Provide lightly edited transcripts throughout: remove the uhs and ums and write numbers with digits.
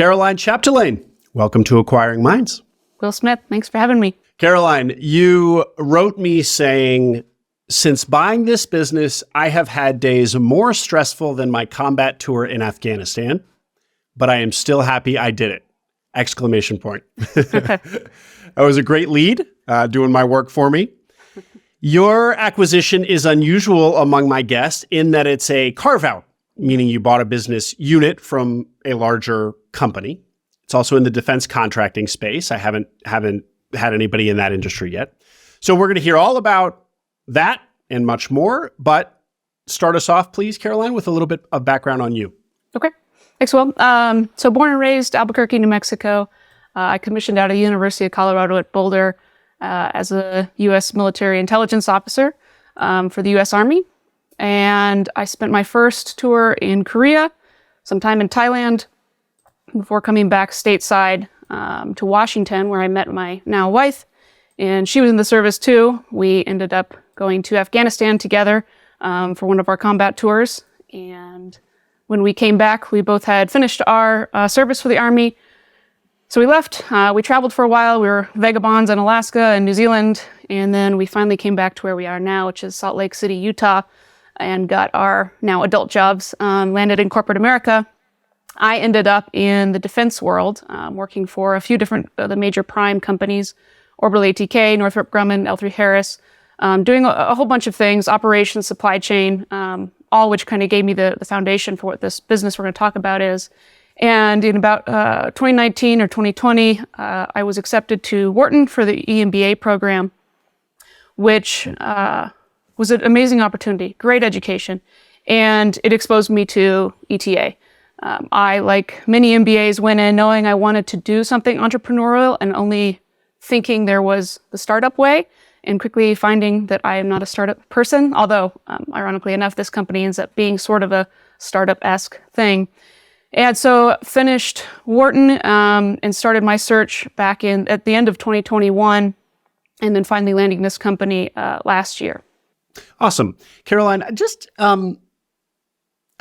Caroline Chapdelaine, welcome to Acquiring Minds. Will Smith, thanks for having me. Caroline, you wrote me saying, since buying this business, I have had days more stressful than my combat tour in Afghanistan, but I am still happy I did it! Exclamation point. That was a great lead, doing my work for me. Your acquisition is unusual among my guests in that it's a carve-out, meaning you bought a business unit from a larger company. It's also in the defense contracting space. I haven't had anybody in that industry yet. So we're going to hear all about that and much more. But start us off, please, Caroline, with a little bit of background on you. Okay. Thanks, Will. So born and raised Albuquerque, New Mexico. I commissioned out of the University of Colorado at Boulder as a U.S. military intelligence officer for the U.S. Army. And I spent my first tour in Korea, sometime in Thailand, before coming back stateside to Washington, where I met my now wife. And she was in the service too. We ended up going to Afghanistan together for one of our combat tours. And when we came back, we both had finished our service for the Army. So we left. We traveled for a while. We were vagabonds in Alaska and New Zealand. And then we finally came back to where we are now, which is Salt Lake City, Utah, and got our now adult jobs, landed in corporate America. I ended up in the defense world, working for a few different the major prime companies, Orbital ATK, Northrop Grumman, L3 Harris, doing a whole bunch of things, operations, supply chain, all which kind of gave me the foundation for what this business we're going to talk about is. And in about 2019 or 2020, I was accepted to Wharton for the EMBA program, which was an amazing opportunity, great education, and it exposed me to ETA. I, like many MBAs, went in knowing I wanted to do something entrepreneurial and only thinking there was the startup way, and quickly finding that I am not a startup person, although, ironically enough, this company ends up being sort of a startup-esque thing. And so finished Wharton and started my search back at the end of 2021, and then finally landing this company last year. Awesome. Caroline, just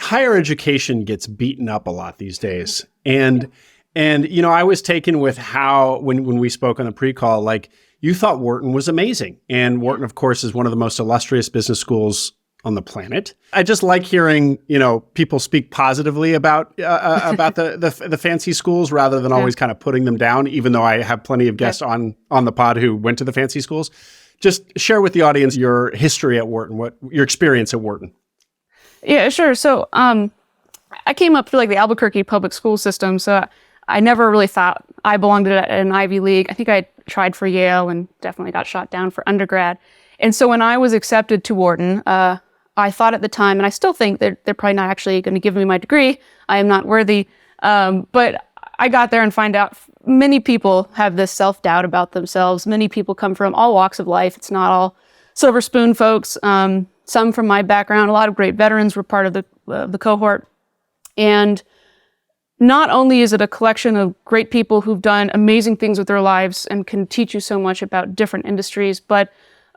higher education gets beaten up a lot these days. And you know, I was taken with how, when we spoke on the pre-call, like you thought Wharton was amazing. And Wharton, of course, is one of the most illustrious business schools on the planet. I just like hearing, you know, people speak positively about the fancy schools rather than always kind of putting them down, even though I have plenty of guests on the pod who went to the fancy schools. Just share with the audience your history at Wharton, what your experience at Wharton. Yeah, sure. So I came up through like the Albuquerque public school system, so I never really thought I belonged to an Ivy League. I think I tried for Yale and definitely got shot down for undergrad. And so when I was accepted to Wharton, I thought at the time, and I still think that they're probably not actually going to give me my degree. I am not worthy. But I got there and find out many people have this self-doubt about themselves. Many people come from all walks of life. It's not all silver spoon folks. Some from my background, a lot of great veterans were part of the cohort. And not only is it a collection of great people who've done amazing things with their lives and can teach you so much about different industries, but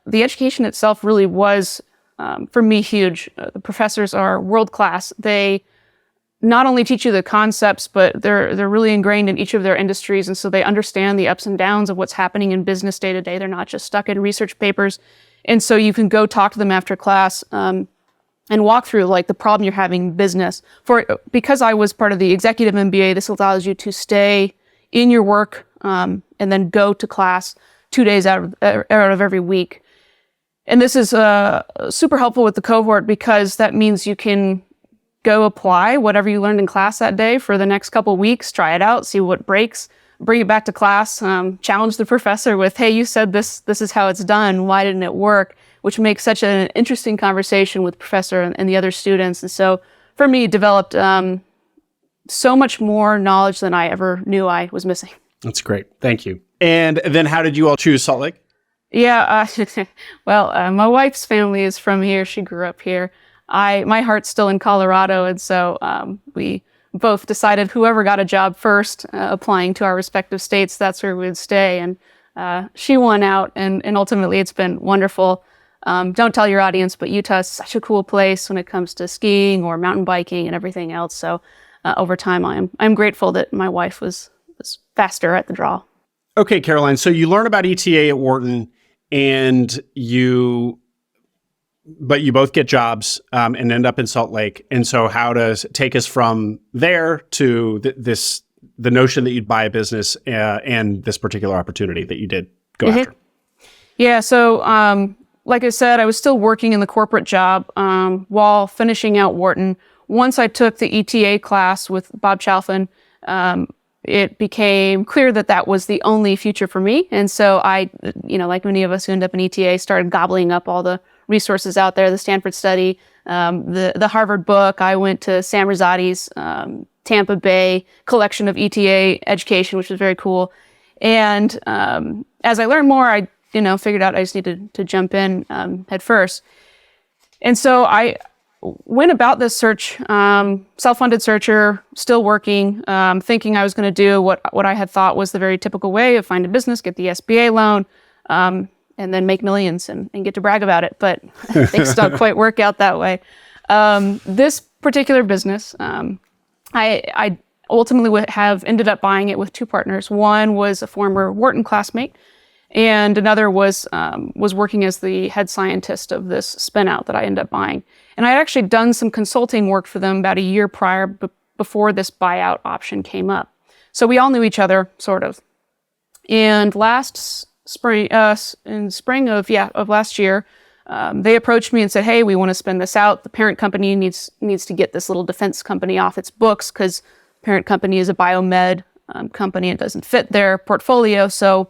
the education itself really was, for me, huge. The professors are world-class. They not only teach you the concepts, but they're really ingrained in each of their industries, and so they understand the ups and downs of what's happening in business day to day. They're not just stuck in research papers. And so you can go talk to them after class and walk through like the problem you're having in business. Because I was part of the executive MBA, this allows you to stay in your work and then go to class 2 days out of every week. And this is super helpful with the cohort because that means you can go apply whatever you learned in class that day for the next couple of weeks, try it out, see what breaks, bring it back to class, challenge the professor with, hey, you said this is how it's done. Why didn't it work? Which makes such an interesting conversation with the professor and the other students. And so for me, it developed so much more knowledge than I ever knew I was missing. That's great. Thank you. And then how did you all choose Salt Lake? Yeah, well, my wife's family is from here. She grew up here. My heart's still in Colorado. And so we both decided whoever got a job first, applying to our respective states, that's where we would stay. And she won out, and ultimately it's been wonderful. Don't tell your audience, but Utah is such a cool place when it comes to skiing or mountain biking and everything else. So over time. I'm grateful that my wife was faster at the draw. Okay, Caroline. So you learn about ETA at Wharton, but you both get jobs and end up in Salt Lake. And so how does take us from there to the notion that you'd buy a business and this particular opportunity that you did go after? Yeah. So, like I said, I was still working in the corporate job while finishing out Wharton. Once I took the ETA class with Bob Chalfin, it became clear that that was the only future for me. And so I, like many of us who end up in ETA, started gobbling up all the resources out there, the Stanford study, the Harvard book. I went to Sam Rosati's Tampa Bay collection of ETA education, which was very cool. And as I learned more, I figured out I just needed to jump in head first. And so I went about this search, self-funded searcher, still working, thinking I was going to do what I had thought was the very typical way of find a business, get the SBA loan, and then make millions and get to brag about it. But things don't quite work out that way. This particular business, I ultimately would have ended up buying it with two partners. One was a former Wharton classmate, and another was working as the head scientist of this spin-out that I ended up buying. And I had actually done some consulting work for them about a year prior before this buyout option came up. So we all knew each other, sort of. And last spring, in spring of last year, they approached me and said, "Hey, we want to spin this out. The parent company needs to get this little defense company off its books because the parent company is a biomed company and doesn't fit their portfolio. So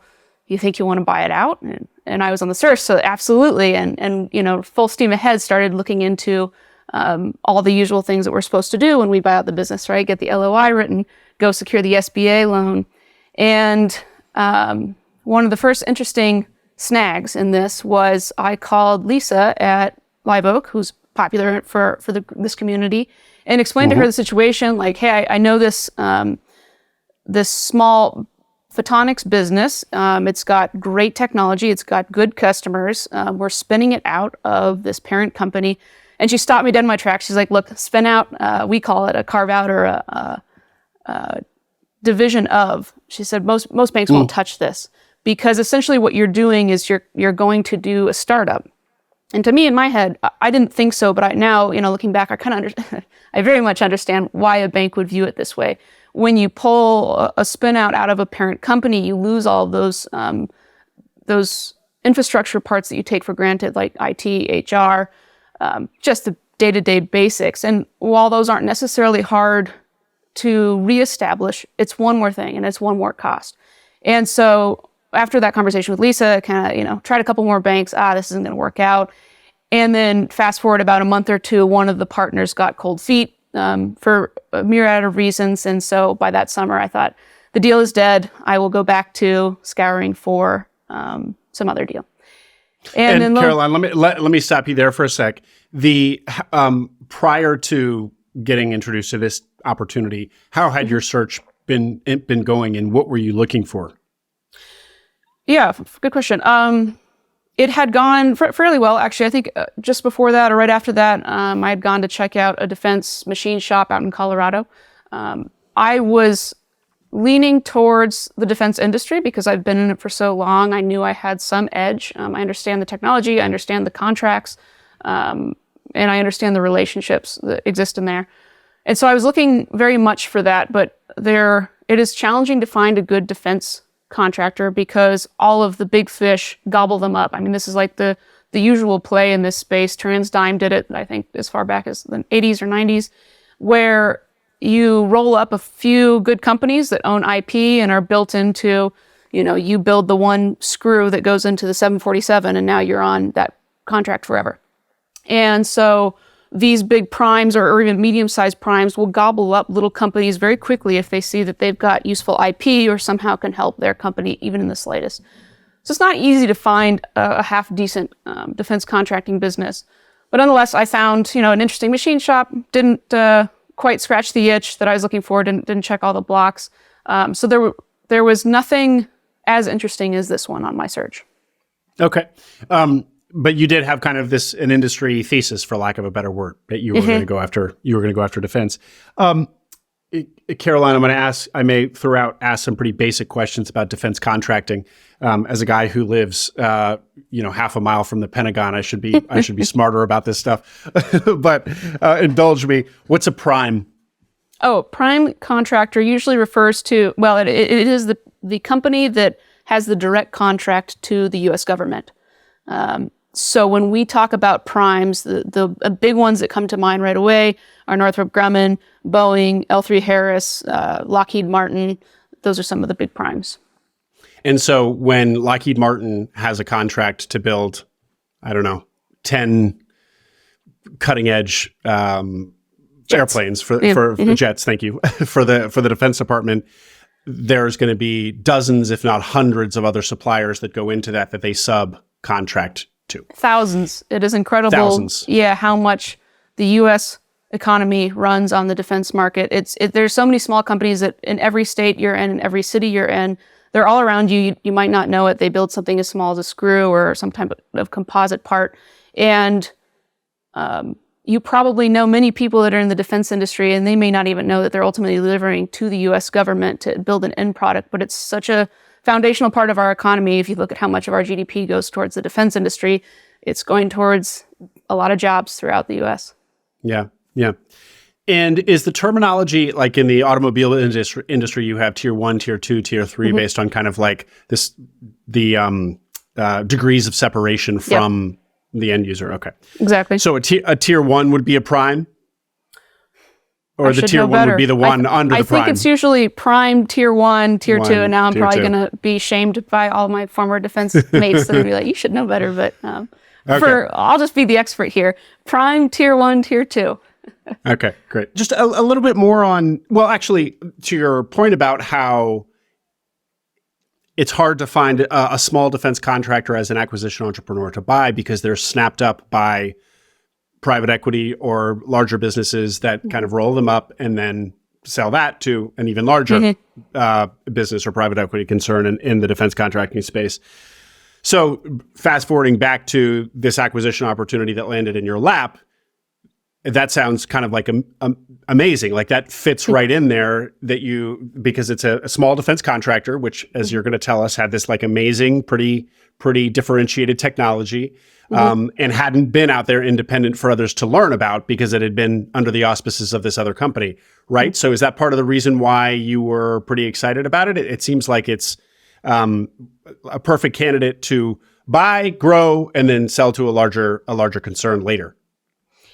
you think you want to buy it out?" And I was on the search, so absolutely. And full steam ahead, started looking into all the usual things that we're supposed to do when we buy out the business, right? Get the LOI written, go secure the SBA loan. And one of the first interesting snags in this was I called Lisa at Live Oak, who's popular for this community, and explained to her the situation. Like, hey, I know this small Photonics business. It's got great technology. It's got good customers. We're spinning it out of this parent company. And she stopped me dead in my tracks. She's like, "Look, spin out, we call it a carve-out or a division of." She said, most banks won't touch this because essentially what you're doing is you're going to do a startup. And to me, in my head, I didn't think so, but now, looking back, I kind of understand. I very much understand why a bank would view it this way. When you pull a spin out of a parent company, you lose all those infrastructure parts that you take for granted, like IT, HR, just the day-to-day basics. And while those aren't necessarily hard to reestablish, it's one more thing and it's one more cost. And so after that conversation with Lisa, kind of, tried a couple more banks. This isn't going to work out. And then fast forward about a month or two, one of the partners got cold feet for a myriad of reasons. And so by that summer, I thought, the deal is dead. I will go back to scouring for some other deal. And then Caroline, let me stop you there for a sec. The prior to getting introduced to this opportunity, how had your search been going, and what were you looking for? Yeah, good question. It had gone fairly well, actually. I think just before that or right after that, I had gone to check out a defense machine shop out in Colorado. I was leaning towards the defense industry because I've been in it for so long. I knew I had some edge. I understand the technology, I understand the contracts, and I understand the relationships that exist in there. And so I was looking very much for that, but it is challenging to find a good defense contractor because all of the big fish gobble them up. I mean, this is like the usual play in this space. TransDigm did it, I think, as far back as the 80s or 90s, where you roll up a few good companies that own IP and are built into, you build the one screw that goes into the 747 and now you're on that contract forever. And so these big primes or even medium-sized primes will gobble up little companies very quickly if they see that they've got useful IP or somehow can help their company even in the slightest. So it's not easy to find a half-decent defense contracting business. But nonetheless, I found an interesting machine shop, didn't quite scratch the itch that I was looking for, didn't check all the blocks. So there was nothing as interesting as this one on my search. Okay. But you did have kind of an industry thesis, for lack of a better word, that you were going to go after. You were going to go after defense. Caroline, I'm going to ask some pretty basic questions about defense contracting. As a guy who lives, half a mile from the Pentagon, I should be smarter about this stuff. But indulge me. What's a prime? Oh, prime contractor usually refers to, well, it is the company that has the direct contract to the U.S. government. So when we talk about primes, the big ones that come to mind right away are Northrop Grumman, Boeing, L3 Harris, Lockheed Martin. Those are some of the big primes. And so when Lockheed Martin has a contract to build, 10 cutting edge airplanes for jets, thank you, for the Defense Department, there's going to be dozens, if not hundreds, of other suppliers that go into that they subcontract to. Thousands. It is incredible. Thousands. Yeah, how much the U.S. economy runs on the defense market. There's so many small companies that in every state you're in every city you're in, they're all around you. You might not know it. They build something as small as a screw or some type of composite part. And you probably know many people that are in the defense industry, and they may not even know that they're ultimately delivering to the U.S. government to build an end product. But it's such a foundational part of our economy. If you look at how much of our GDP goes towards the defense industry, it's going towards a lot of jobs throughout the U.S. Yeah. And is the terminology, like in the automobile industry, you have tier 1, tier 2, tier 3, based on kind of like the degrees of separation from the end user? Okay. Exactly. So a tier 1 would be a prime? Or the tier 1 better. would be the one under the prime? I think it's usually prime, tier 1, tier 2, and now I'm probably going to be shamed by all my former defense mates that are going to be like, you should know better, but I'll just be the expert here. Prime, tier 1, tier 2. Okay, great. Just a little bit more on, well, actually, to your point about how it's hard to find a small defense contractor as an acquisition entrepreneur to buy because they're snapped up by private equity or larger businesses that kind of roll them up and then sell that to an even larger business or private equity concern in the defense contracting space. So fast forwarding back to this acquisition opportunity that landed in your lap, that sounds kind of like amazing. Like that fits right in there because it's a small defense contractor, which, as you're going to tell us, had this like amazing, pretty differentiated technology, and hadn't been out there independent for others to learn about because it had been under the auspices of this other company, right? So is that part of the reason why you were pretty excited about it? It seems like it's a perfect candidate to buy, grow, and then sell to a larger concern later.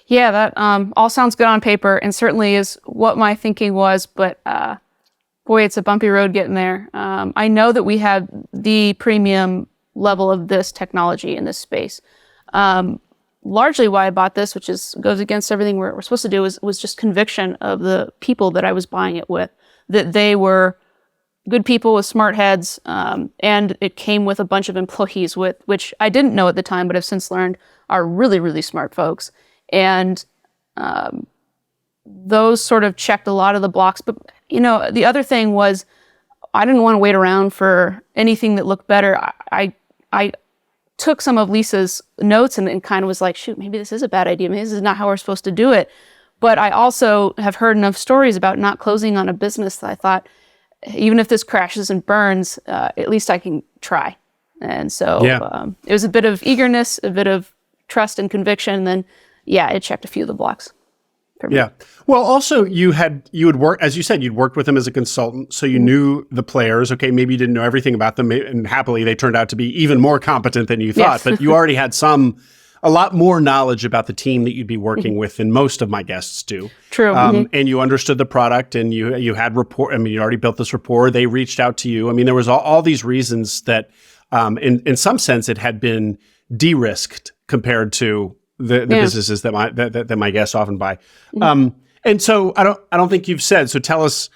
Yeah, that all sounds good on paper and certainly is what my thinking was, but boy, it's a bumpy road getting there. I know that we have the premium level of this technology in this space. Largely why I bought this, which goes against everything we're supposed to do, was just conviction of the people that I was buying it with, that they were good people with smart heads, and it came with a bunch of employees which I didn't know at the time, but have since learned are really, really smart folks. And those sort of checked a lot of the blocks. But, the other thing was I didn't want to wait around for anything that looked better. I took some of Lisa's notes and kind of was like, shoot, maybe this is a bad idea. Maybe this is not how we're supposed to do it. But I also have heard enough stories about not closing on a business that I thought, even if this crashes and burns, at least I can try. And so it was a bit of eagerness, a bit of trust and conviction, and then it checked a few of the blocks for me. Yeah. Well, also you had worked, as you said, you'd worked with them as a consultant, so you knew the players. Okay, maybe you didn't know everything about them, and happily they turned out to be even more competent than you thought. But you already had a lot more knowledge about the team that you'd be working with than most of my guests do. True. And you understood the product, and you had rapport. I mean, you already built this rapport. They reached out to you. I mean, there was all these reasons that, in some sense, it had been de-risked compared to the businesses that my guests often buy. And so I don't think you've said. So tell us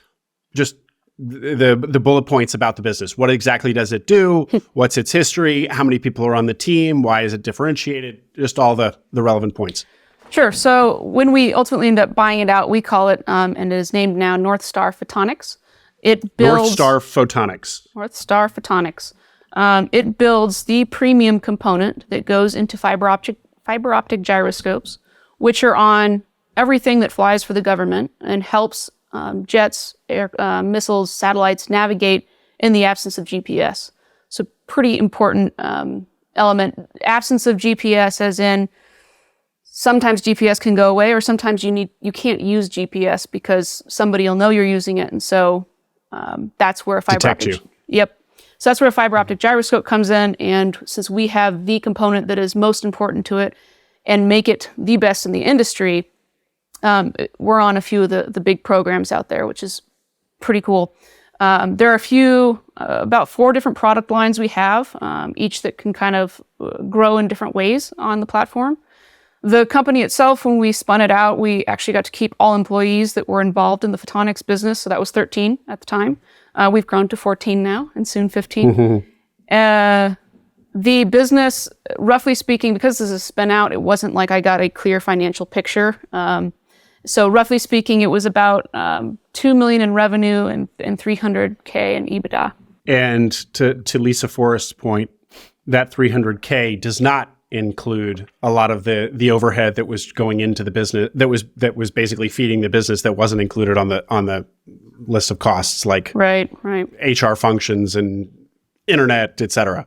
just the bullet points about the business. What exactly does it do? What's its history? How many people are on the team? Why is it differentiated? Just all the relevant points. Sure. So when we ultimately end up buying it out, we call it, and it is named now North Star Photonics. It builds North Star Photonics. North Star Photonics. It builds the premium component that goes into fiber optic gyroscopes, which are on everything that flies for the government and helps jets, missiles, satellites navigate in the absence of GPS. So pretty important element. Absence of GPS as in sometimes GPS can go away, or sometimes you can't use GPS because somebody will know you're using it. And so that's where a fiber optic. Yep. So that's where a fiber optic gyroscope comes in. And since we have the component that is most important to it and make it the best in the industry, we're on a few of the big programs out there, which is pretty cool. There are a few, about 4 different product lines we have, each that can kind of grow in different ways on the platform. The company itself, when we spun it out, we actually got to keep all employees that were involved in the Photonics business. So that was 13 at the time. We've grown to 14 now and soon 15. The business, roughly speaking, because this is a spin out, it wasn't like I got a clear financial picture. So roughly speaking, it was about $2 million in revenue and $300K in EBITDA. And to Lisa Forrest's point, that $300K does not include a lot of the overhead that was going into the business, that was basically feeding the business, that wasn't included on the list of costs, like right HR functions and internet, et cetera.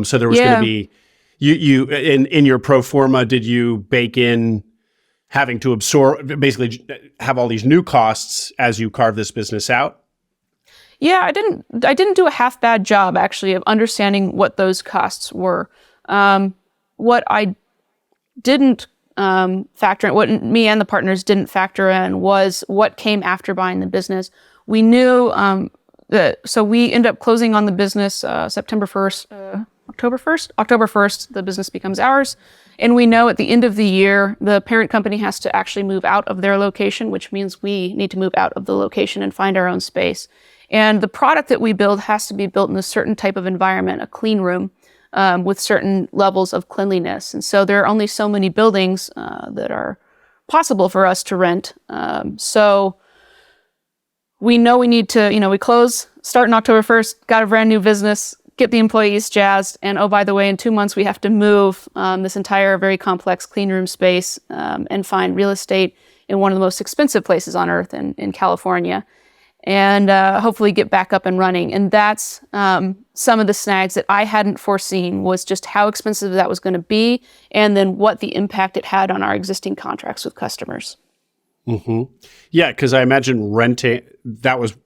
So there was going to be you in your pro forma. Did you bake in having to absorb, basically have all these new costs as you carve this business out? Yeah, I didn't do a half bad job actually of understanding what those costs were. What I didn't factor in, what me and the partners didn't factor in, was what came after buying the business. We knew so we ended up closing on the business September 1st, October 1st, the business becomes ours. And we know at the end of the year, the parent company has to actually move out of their location, which means we need to move out of the location and find our own space. And the product that we build has to be built in a certain type of environment, a clean room, with certain levels of cleanliness. And so there are only so many buildings that are possible for us to rent. So we know we need to, we close, start on October 1st, got a brand new business, get the employees jazzed. And oh, by the way, in 2 months, we have to move this entire very complex clean room space and find real estate in one of the most expensive places on earth in California. And hopefully get back up and running. And that's some of the snags that I hadn't foreseen, was just how expensive that was going to be, and then what the impact it had on our existing contracts with customers. Mm-hmm. Yeah, because I imagine renting, that was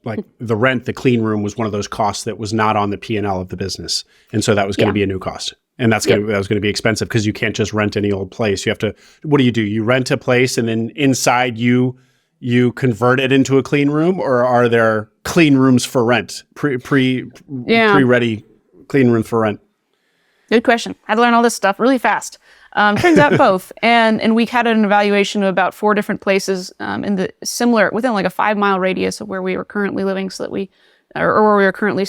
like the clean room was one of those costs that was not on the P&L of the business. And so that was going to be a new cost. And that was going to be expensive, because you can't just rent any old place. You have to, what do? You rent a place, and then inside you convert it into a clean room, or are there clean rooms for rent? Pre-ready clean rooms for rent? Good question. I had to learn all this stuff really fast. Turns out both. And we had an evaluation of about 4 different places within like a 5-mile radius of where we were currently living, so that or where we were currently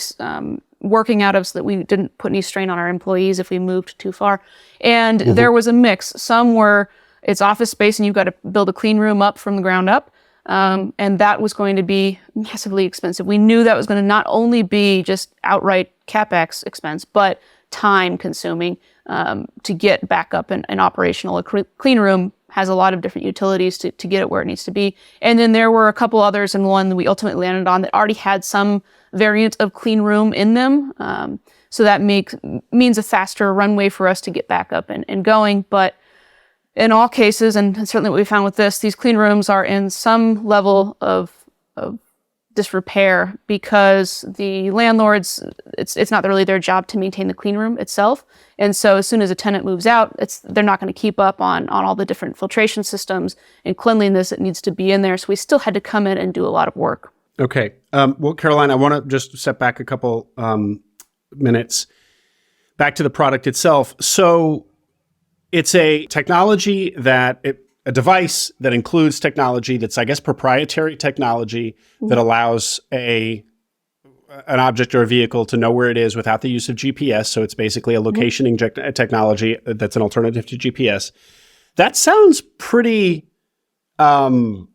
working out of, so that we didn't put any strain on our employees if we moved too far. And there was a mix. Some were, it's office space and you've got to build a clean room up from the ground up. And that was going to be massively expensive. We knew that was going to not only be just outright CapEx expense, but time consuming to get back up and operational. A clean room has a lot of different utilities to get it where it needs to be. And then there were a couple others, and one that we ultimately landed on that already had some variant of clean room in them. So that means a faster runway for us to get back up and going. But in all cases, and certainly what we found with this, these clean rooms are in some level of disrepair, because the landlords, it's not really their job to maintain the clean room itself. And so as soon as a tenant moves out, they're not going to keep up on all the different filtration systems and cleanliness that needs to be in there. So we still had to come in and do a lot of work. Okay. Well, Caroline, I want to just step back a couple minutes back to the product itself. So it's a technology a device that includes technology that's, I guess, proprietary technology that allows an object or a vehicle to know where it is without the use of GPS. So it's basically a locationing technology that's an alternative to GPS. That sounds pretty, like,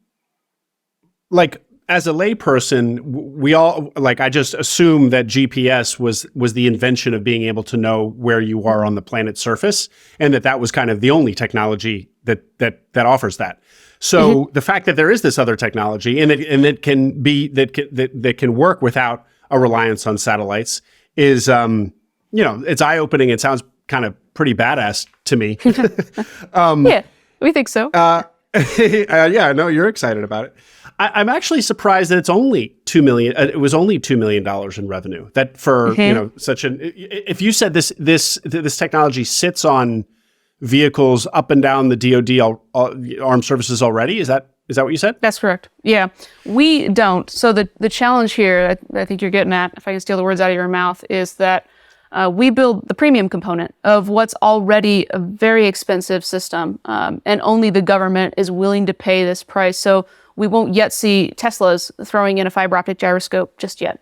as a layperson, we all, like, I just assume that GPS was the invention of being able to know where you are on the planet's surface, and that was kind of the only technology that offers that. So the fact that there is this other technology and that can work without a reliance on satellites is, it's eye-opening. It sounds kind of pretty badass to me. Yeah, we think so. Yeah, I know you're excited about it. I'm actually surprised that it's only $2 million. It was only $2 million in revenue. That for such an. If you said this technology sits on vehicles up and down the DoD armed services already, is that what you said? That's correct. Yeah, we don't. So the challenge here, I think you're getting at, if I can steal the words out of your mouth, is that we build the premium component of what's already a very expensive system, and only the government is willing to pay this price. So we won't yet see Teslas throwing in a fiber optic gyroscope just yet.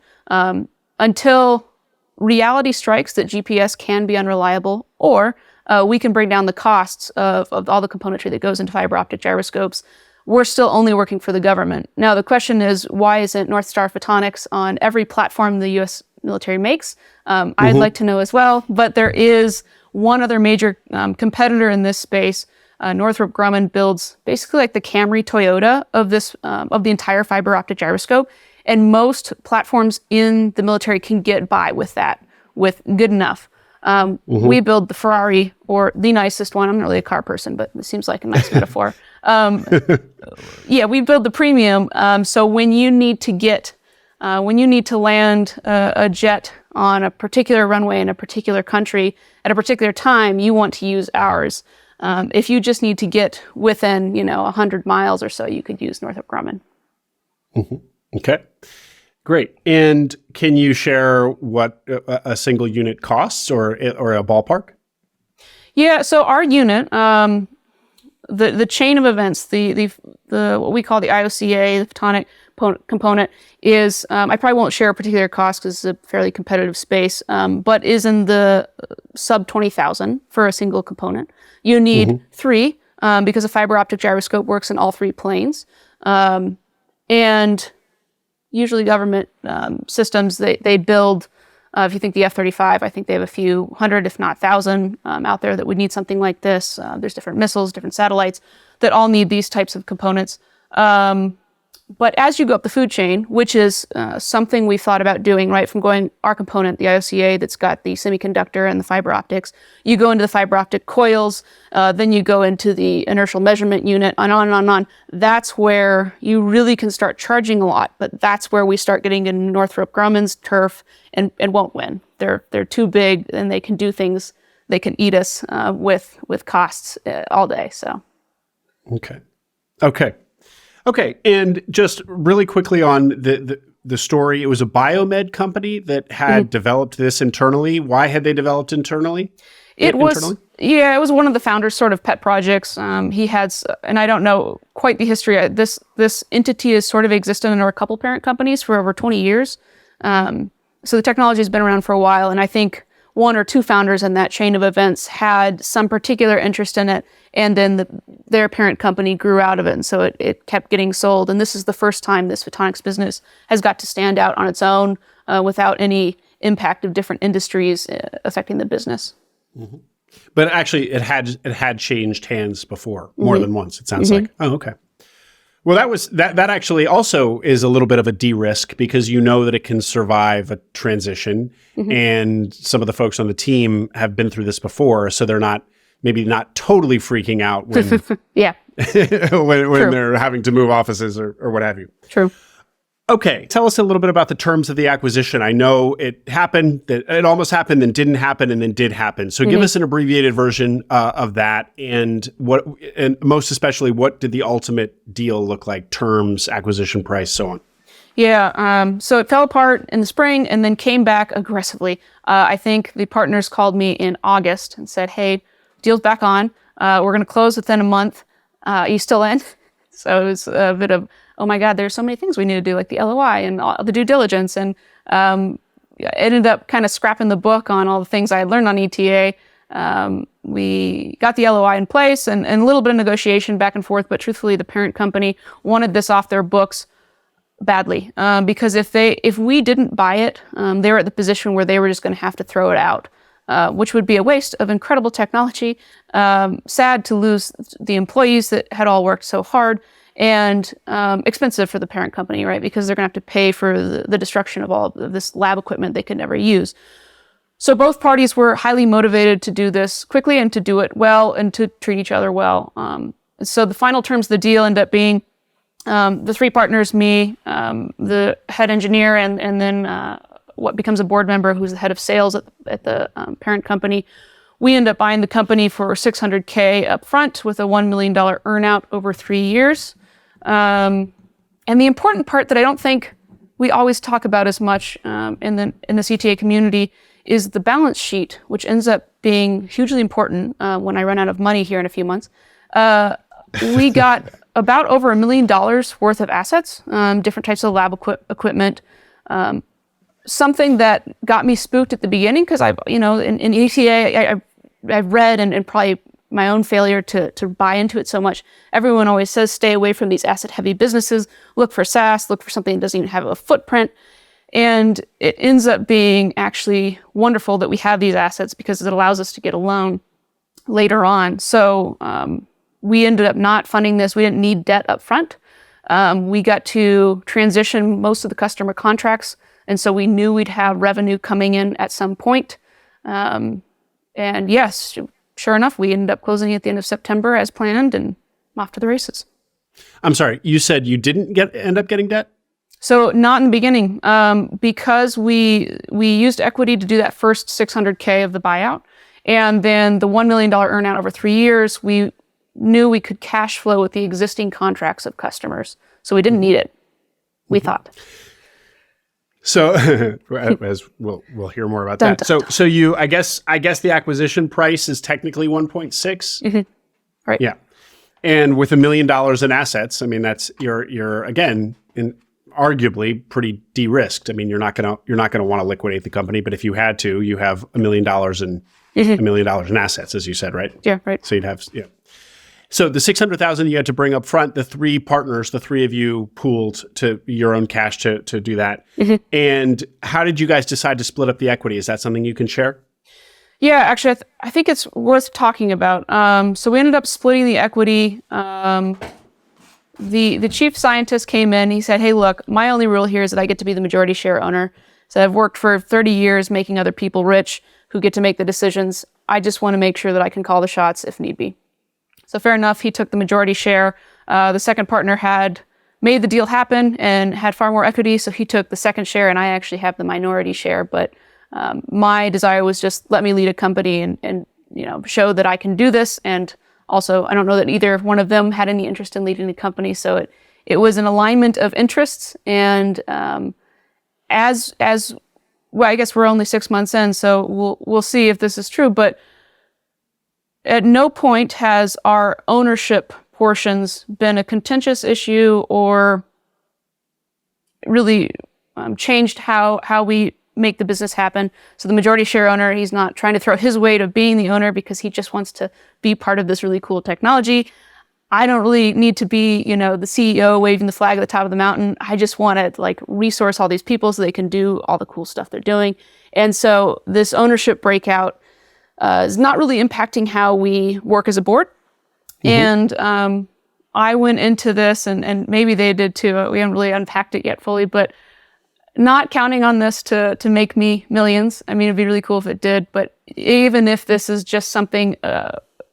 Until reality strikes that GPS can be unreliable, or we can bring down the costs of all the componentry that goes into fiber optic gyroscopes, we're still only working for the government. Now, the question is, why isn't North Star Photonics on every platform the U.S. military makes? I'd like to know as well, but there is one other major competitor in this space. Northrop Grumman builds basically like the Camry Toyota of the entire fiber optic gyroscope, and most platforms in the military can get by with that, with good enough. We build the Ferrari, or the nicest one. I'm not really a car person, but it seems like a nice metaphor. Yeah, we build the premium. So when you need to land a jet on a particular runway in a particular country at a particular time, you want to use ours. If you just need to get within, 100 miles or so, you could use Northrop Grumman. Okay, great. And can you share what a single unit costs, or a ballpark? Yeah. So our unit, the chain of events, the what we call the IOCA, the photonic component, is I probably won't share a particular cost because it's a fairly competitive space, but is in the sub 20,000 for a single component. You need three because a fiber optic gyroscope works in all three planes, and usually government systems they build. If you think the F-35, I think they have a few hundred, if not thousand, out there that would need something like this. There's different missiles, different satellites that all need these types of components. But as you go up the food chain, which is something we thought about doing, right, from going our component, the IOCA, that's got the semiconductor and the fiber optics, you go into the fiber optic coils, then you go into the inertial measurement unit, and on and on and on. That's where you really can start charging a lot, but that's where we start getting in Northrop Grumman's turf and won't win. They're too big, and they can do things, they can eat us with costs all day. So, Okay, and just really quickly on the story, it was a biomed company that had developed this internally. Why had they developed internally? It was one of the founders' sort of pet projects. He had, and I don't know quite the history. This entity has sort of existed under a couple parent companies for over 20 years. So the technology has been around for a while, and I think one or two founders in that chain of events had some particular interest in it, and then their parent company grew out of it, and so it kept getting sold. And this is the first time this photonics business has got to stand out on its own without any impact of different industries affecting the business. But actually, it had changed hands before, more than once, it sounds like. Oh, okay. Well, that actually also is a little bit of a de-risk, because you know that it can survive a transition, and some of the folks on the team have been through this before, so they're maybe not totally freaking out when when they're having to move offices or what have you. True. Okay, tell us a little bit about the terms of the acquisition. I know it almost happened, then didn't happen, and then did happen. So give us an abbreviated version of that, and most especially, what did the ultimate deal look like? Terms, acquisition price, so on. Yeah, so it fell apart in the spring and then came back aggressively. I think the partners called me in August and said, "Hey, deal's back on. We're going to close within a month. Are you still in?" So it was a bit of, oh my God, there's so many things we need to do, like the LOI and all the due diligence. And I ended up kind of scrapping the book on all the things I had learned on ETA. We got the LOI in place and a little bit of negotiation back and forth, but truthfully, the parent company wanted this off their books badly, because if we didn't buy it, they were at the position where they were just going to have to throw it out. which would be a waste of incredible technology. Sad to lose the employees that had all worked so hard, and expensive for the parent company, right? Because they're going to have to pay for the destruction of all of this lab equipment they could never use. So both parties were highly motivated to do this quickly and to do it well and to treat each other well. So the final terms of the deal end up being the three partners, me, the head engineer, and then what becomes a board member who's the head of sales at the parent company. We end up buying the company for $600K up front with a $1 million earnout over 3 years. And the important part that I don't think we always talk about as much in the CTA community is the balance sheet, which ends up being hugely important when I run out of money here in a few months. We got about over $1 million worth of assets, different types of lab equipment. Something that got me spooked at the beginning, because in ETA, I've read and probably my own failure to buy into it so much. Everyone always says, stay away from these asset-heavy businesses. Look for SaaS. Look for something that doesn't even have a footprint. And it ends up being actually wonderful that we have these assets because it allows us to get a loan later on. So we ended up not funding this. We didn't need debt up front. We got to transition most of the customer contracts. And so we knew we'd have revenue coming in at some point. And yes, sure enough, we ended up closing at the end of September as planned and off to the races. I'm sorry, you said you didn't end up getting debt? So not in the beginning, because we used equity to do that first $600K of the buyout. And then the $1 million earnout over 3 years, we knew we could cash flow with the existing contracts of customers. So we didn't need it, we thought. So as we'll hear more about that. So you, I guess the acquisition price is technically 1.6. Mm-hmm. Right. Yeah. And with $1 million in assets, I mean, that's you're again arguably pretty de-risked. I mean, you're not gonna want to liquidate the company, but if you had to, you have $1 million in $1 million in assets, as you said, right? Yeah, right. So you'd have So the $600,000 you had to bring up front, the three partners, the three of you pooled to your own cash to do that. Mm-hmm. And how did you guys decide to split up the equity? Is that something you can share? Yeah, actually, I think it's worth talking about. So we ended up splitting the equity. The chief scientist came in. He said, hey, look, my only rule here is that I get to be the majority share owner. So I've worked for 30 years making other people rich who get to make the decisions. I just want to make sure that I can call the shots if need be. So fair enough, he took the majority share. The second partner had made the deal happen and had far more equity, so he took the second share, and I actually have the minority share. But my desire was just let me lead a company and show that I can do this. And also, I don't know that either one of them had any interest in leading the company, so it was an alignment of interests. And as well, I guess we're only 6 months in, so we'll see if this is true. But at no point has our ownership portions been a contentious issue or really changed how we make the business happen. So the majority share owner, he's not trying to throw his weight of being the owner because he just wants to be part of this really cool technology. I don't really need to be, the CEO waving the flag at the top of the mountain. I just want to resource all these people so they can do all the cool stuff they're doing. And so this ownership breakout is not really impacting how we work as a board. Mm-hmm. And I went into this, and maybe they did too. We haven't really unpacked it yet fully, but not counting on this to make me millions. I mean, it'd be really cool if it did, but even if this is just something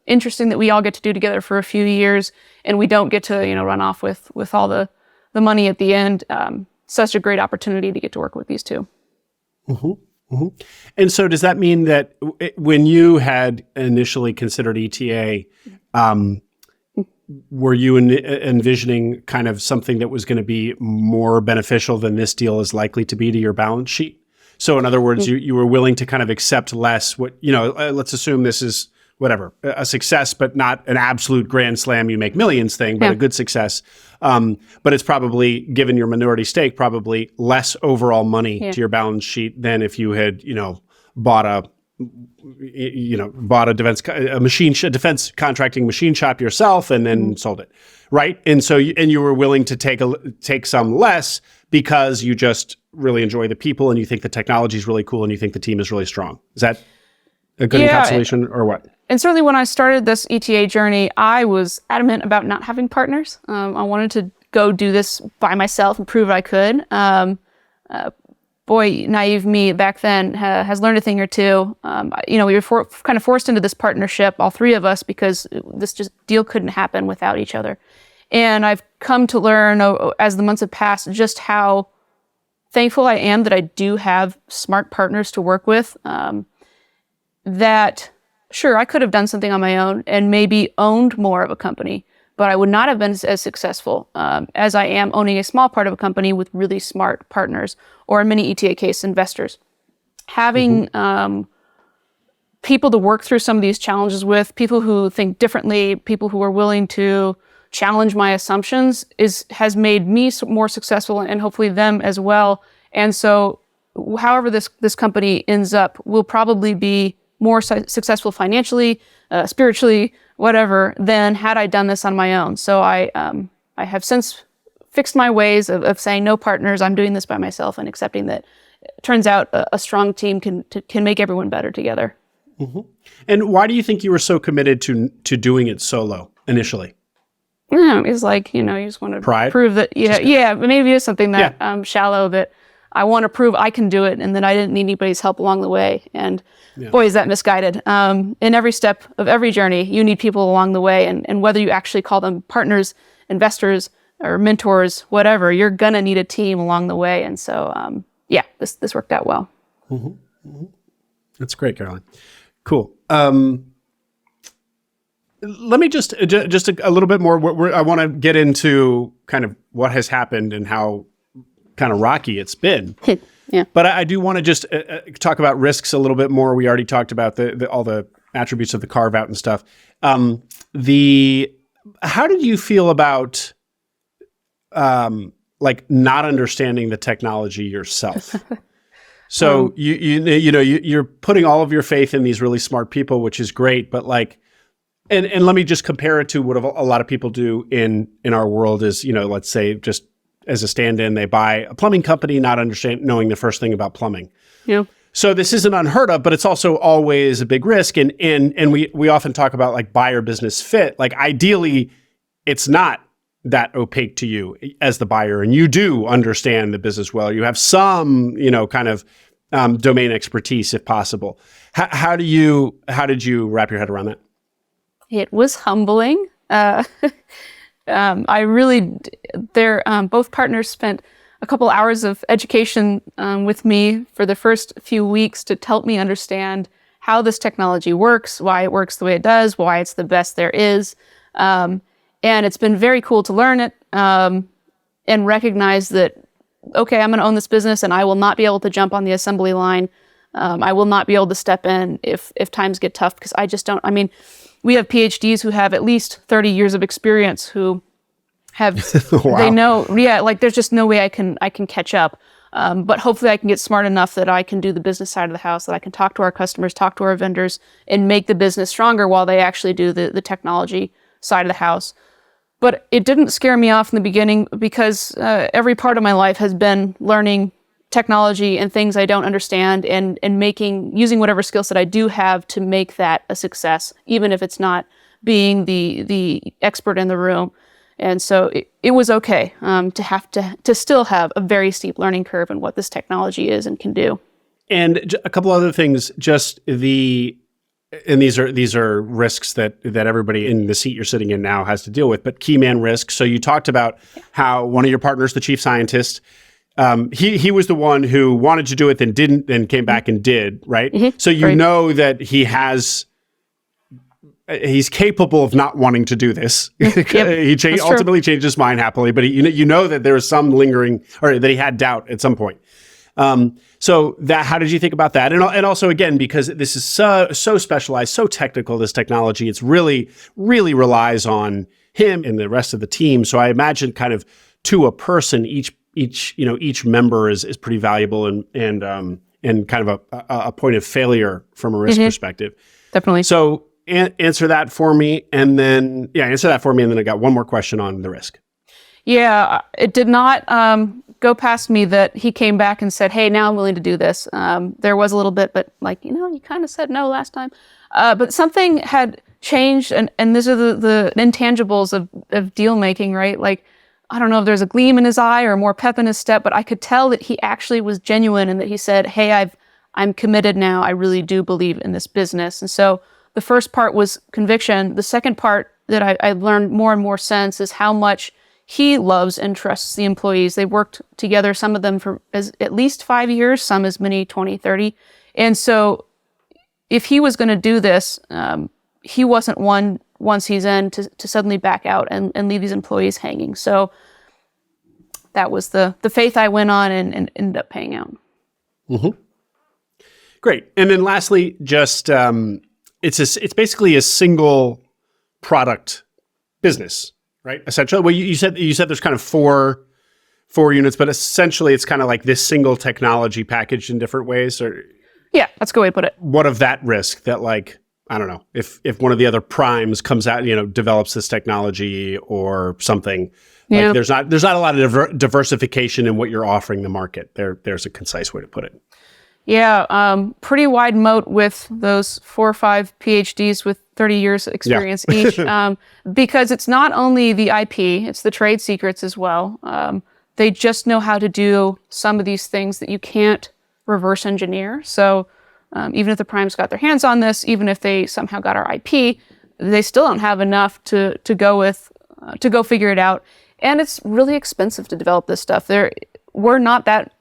interesting that we all get to do together for a few years and we don't get to, run off with all the money at the end, such a great opportunity to get to work with these two. Mm-hmm. Mm-hmm. And so does that mean that when you had initially considered ETA, were you envisioning kind of something that was going to be more beneficial than this deal is likely to be to your balance sheet? So in other words, you were willing to kind of accept less. Let's assume this is whatever, a success, but not an absolute grand slam, you make millions thing, but a good success. But it's probably, given your minority stake, probably less overall money to your balance sheet than if you had, bought a defense contracting machine shop yourself and then sold it, right? And so, you were willing to take some less because you just really enjoy the people and you think the technology is really cool and you think the team is really strong. Is that? a good encapsulation, or what? And certainly when I started this ETA journey, I was adamant about not having partners. I wanted to go do this by myself and prove I could. Boy, naive me back then has learned a thing or two. We were kind of forced into this partnership, all three of us, because this deal couldn't happen without each other. And I've come to learn as the months have passed just how thankful I am that I do have smart partners to work with. That, sure, I could have done something on my own and maybe owned more of a company, but I would not have been as successful as I am owning a small part of a company with really smart partners, or in many ETA case, investors. Having people to work through some of these challenges with, people who think differently, people who are willing to challenge my assumptions has made me more successful, and hopefully them as well. And so however this company ends up will probably be more successful financially, spiritually, whatever, than had I done this on my own. So I have since fixed my ways of saying no partners, I'm doing this by myself, and accepting that it turns out a strong team can make everyone better together. Mm-hmm. And why do you think you were so committed to doing it solo initially? It's like, you just want to prove that, maybe it's something that shallow, that I want to prove I can do it and that I didn't need anybody's help along the way. And boy, is that misguided. In every step of every journey, you need people along the way. And whether you actually call them partners, investors, or mentors, whatever, you're going to need a team along the way. And so, this worked out well. Mm-hmm. Mm-hmm. That's great, Caroline. Cool. Let me just a little bit more. I want to get into kind of what has happened and how kind of rocky it's been. Yeah. But I do want to just talk about risks a little bit more. We already talked about all the attributes of the carve-out and stuff. How did you feel about not understanding the technology yourself? So you're putting all of your faith in these really smart people, which is great. But and let me just compare it to what a lot of people do in our world is, let's say just as a stand-in, they buy a plumbing company, not knowing the first thing about plumbing. Yeah. So this isn't unheard of, but it's also always a big risk. And we often talk about buyer business fit. Ideally, it's not that opaque to you as the buyer, and you do understand the business well. You have some, kind of domain expertise if possible. How did you wrap your head around that? It was humbling. I really, both partners spent a couple hours of education with me for the first few weeks to help me understand how this technology works, why it works the way it does, why it's the best there is. And it's been very cool to learn it and recognize that, okay, I'm going to own this business and I will not be able to jump on the assembly line. I will not be able to step in if times get tough, because I just don't. We have PhDs who have at least 30 years of experience who have, wow. They know, there's just no way I can catch up. But hopefully I can get smart enough that I can do the business side of the house, that I can talk to our customers, talk to our vendors, and make the business stronger while they actually do the technology side of the house. But it didn't scare me off in the beginning, because every part of my life has been learning technology and things I don't understand, and using whatever skill set I do have to make that a success, even if it's not being the expert in the room. And so it was okay to have to still have a very steep learning curve in what this technology is and can do. And a couple other things, and these are risks that everybody in the seat you're sitting in now has to deal with, but key man risk. So you talked about how one of your partners, the chief scientist, he was the one who wanted to do it, then didn't, then came back and did, right? Mm-hmm. So you know that he's capable of not wanting to do this. Yep. He ultimately changed his mind happily, but you know that there was some lingering, or that he had doubt at some point. So how did you think about that? And also, again, because this is so specialized, so technical, this technology, it's really, really relies on him and the rest of the team. So I imagine kind of to a person, each member is pretty valuable and kind of a point of failure from a risk perspective. Definitely. So answer that for me. And then I got one more question on the risk. Yeah, it did not go past me that he came back and said, hey, now I'm willing to do this. There was a little bit, but like, you kind of said no last time. But something had changed, and these are the intangibles of deal making, right? Like, I don't know if there's a gleam in his eye or more pep in his step, but I could tell that he actually was genuine and that he said, hey, I'm committed now. I really do believe in this business. And so the first part was conviction. The second part that I learned more and more sense is how much he loves and trusts the employees. They worked together, some of them for at least 5 years, some as many 20, 30. And so if he was going to do this, he wasn't one once he's in to suddenly back out and leave these employees hanging. So that was the faith I went on and ended up paying out. Mm-hmm. Great. And then lastly, just it's basically a single product business, right? Essentially, well, you said there's kind of four units, but essentially it's kind of like this single technology packaged in different ways. Or yeah, that's a good way to put it. What of that risk that, like, I don't know, if one of the other primes comes out, develops this technology or something, like there's not a lot of diversification in what you're offering the market. There's a concise way to put it. Yeah, pretty wide moat with those 4 or 5 PhDs with 30 years experience each, because it's not only the IP, it's the trade secrets as well. They just know how to do some of these things that you can't reverse engineer. So even if the primes got their hands on this, even if they somehow got our IP, they still don't have enough to go with, to go figure it out. And it's really expensive to develop this stuff. We're not that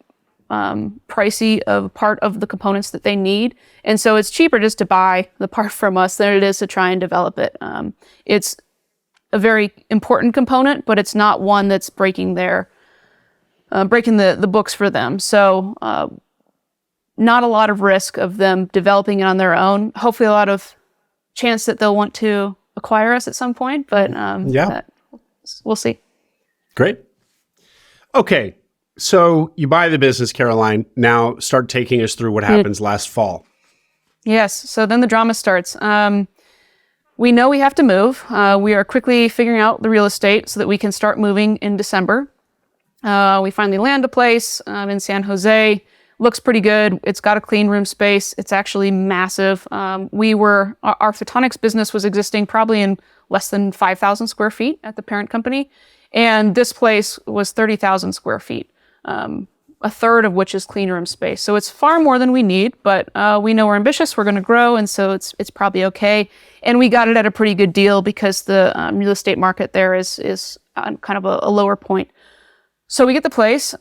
pricey of part of the components that they need. And so it's cheaper just to buy the part from us than it is to try and develop it. It's a very important component, but it's not one that's breaking the books for them. So not a lot of risk of them developing it on their own. Hopefully a lot of chance that they'll want to acquire us at some point, but we'll see. Great. Okay. So you buy the business, Caroline. Now start taking us through what happens last fall. Yes. So then the drama starts. We know we have to move. We are quickly figuring out the real estate so that we can start moving in December. We finally land a place in San Jose. Looks pretty good. It's got a clean room space. It's actually massive. Our Photonics business was existing probably in less than 5,000 square feet at the parent company. And this place was 30,000 square feet. A third of which is clean room space. So it's far more than we need, but we know we're ambitious, we're going to grow, and so it's probably okay. And we got it at a pretty good deal because the real estate market there is on kind of a lower point. So we get the place,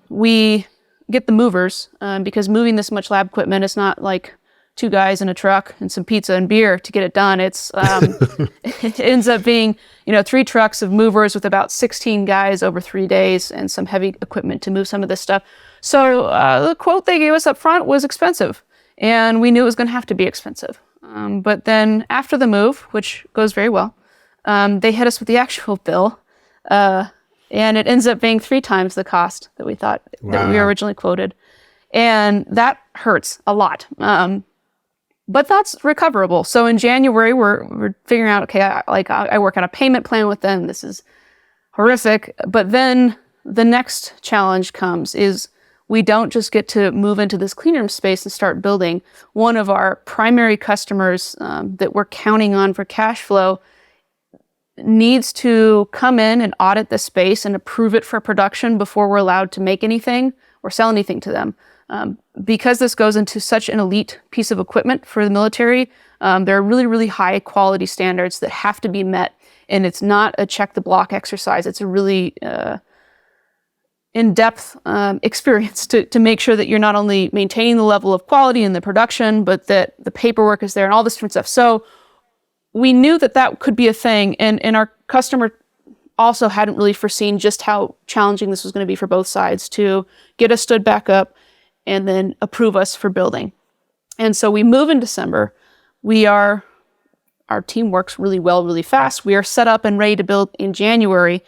we get the movers, because moving this much lab equipment is not like 2 guys in a truck and some pizza and beer to get it done. It's it ends up being 3 trucks of movers with about 16 guys over 3 days and some heavy equipment to move some of this stuff. So the quote they gave us up front was expensive, and we knew it was going to have to be expensive. But then after the move, which goes very well, they hit us with the actual bill, and it ends up being 3 times the cost that we thought that we were originally quoted, and that hurts a lot. But that's recoverable. So in January, we're figuring out, okay, I work on a payment plan with them. This is horrific. But then the next challenge comes is we don't just get to move into this clean room space and start building. One of our primary customers that we're counting on for cash flow needs to come in and audit the space and approve it for production before we're allowed to make anything or sell anything to them. Because this goes into such an elite piece of equipment for the military, there are really, really high quality standards that have to be met. And it's not a check the block exercise. It's a really in-depth experience to make sure that you're not only maintaining the level of quality in the production, but that the paperwork is there and all this different stuff. So we knew that could be a thing. And our customer also hadn't really foreseen just how challenging this was going to be for both sides to get us stood back up and then approve us for building. And so we move in December. Our team works really well, really fast. We are set up and ready to build in January,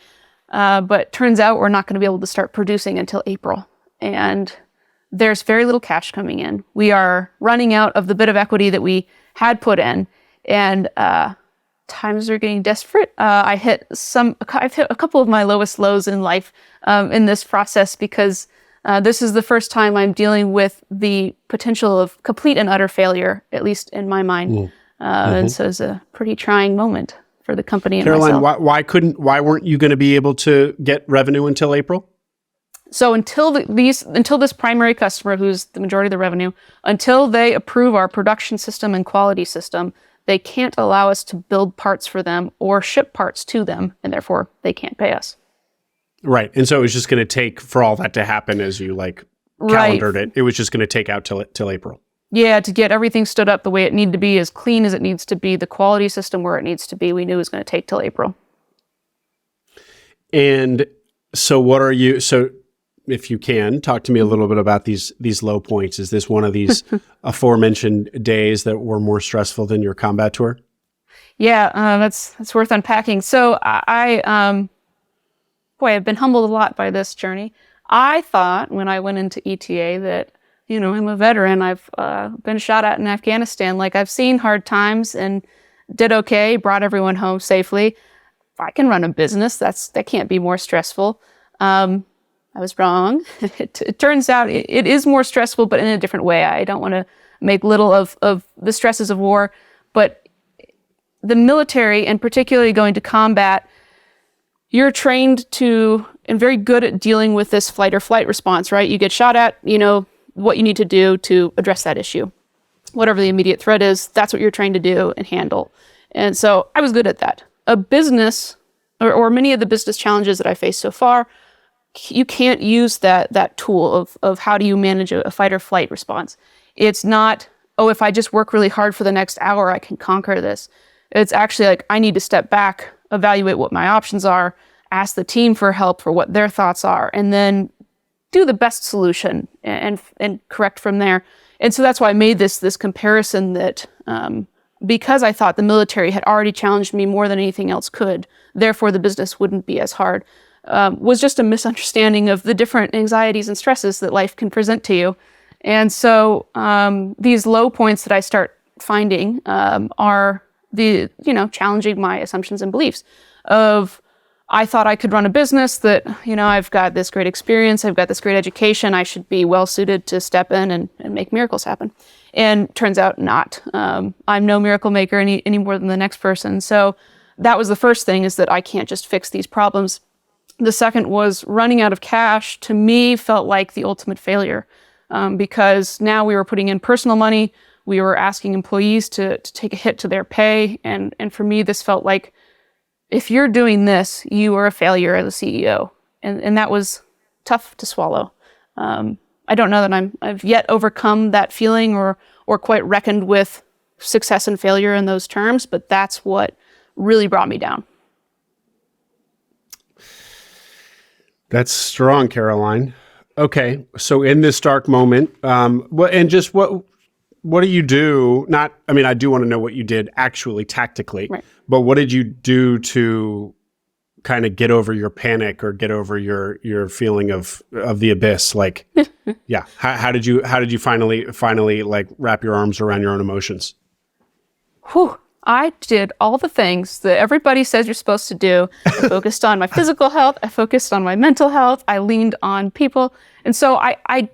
but turns out we're not going to be able to start producing until April. And there's very little cash coming in. We are running out of the bit of equity that we had put in. And times are getting desperate. I've hit a couple of my lowest lows in life in this process because this is the first time I'm dealing with the potential of complete and utter failure, at least in my mind. And so it's a pretty trying moment for the company and Caroline, myself. why weren't you going to be able to get revenue until April? So until this primary customer, who's the majority of the revenue, until they approve our production system and quality system, they can't allow us to build parts for them or ship parts to them, and therefore they can't pay us. Right. And so it was just going to take for all that to happen as you calendared it. It was just going to take out till April. Yeah, to get everything stood up the way it needed to be, as clean as it needs to be, the quality system where it needs to be, we knew it was going to take till April. And so if you can, talk to me a little bit about these low points. Is this one of these aforementioned days that were more stressful than your combat tour? Yeah, that's worth unpacking. So I've been humbled a lot by this journey. I thought when I went into ETA that, I'm a veteran. I've been shot at in Afghanistan. I've seen hard times and did okay, brought everyone home safely. If I can run a business, that can't be more stressful. I was wrong. It turns out it is more stressful, but in a different way. I don't want to make little of the stresses of war, but the military, and particularly going to combat, you're trained to and very good at dealing with this flight or flight response, right? You get shot at, what you need to do to address that issue. Whatever the immediate threat is, that's what you're trained to do and handle. And so I was good at that. A business, or many of the business challenges that I faced so far, you can't use that tool of how do you manage a fight or flight response. It's not, if I just work really hard for the next hour, I can conquer this. It's actually I need to step back, evaluate what my options are, ask the team for help for what their thoughts are, and then do the best solution and correct from there. And so that's why I made this comparison that because I thought the military had already challenged me more than anything else could, therefore the business wouldn't be as hard, was just a misunderstanding of the different anxieties and stresses that life can present to you. And so these low points that I start finding are challenging my assumptions and beliefs of, I thought I could run a business that, I've got this great experience, I've got this great education, I should be well suited to step in and make miracles happen. And turns out not. I'm no miracle maker any more than the next person. So that was the first thing, is that I can't just fix these problems. The second was running out of cash, to me, felt like the ultimate failure because now we were putting in personal money. We were asking employees to take a hit to their pay. And for me, this felt like, if you're doing this, you are a failure as a CEO. And that was tough to swallow. I don't know that I've yet overcome that feeling or quite reckoned with success and failure in those terms, but that's what really brought me down. That's strong, Caroline. Okay, so in this dark moment, what do you do? I do want to know what you did actually tactically, right, but what did you do to kind of get over your panic or get over your feeling of the abyss? Yeah, how did you finally wrap your arms around your own emotions? Whew. I did all the things that everybody says you're supposed to do. I focused on my physical health. I focused on my mental health. I leaned on people. And so I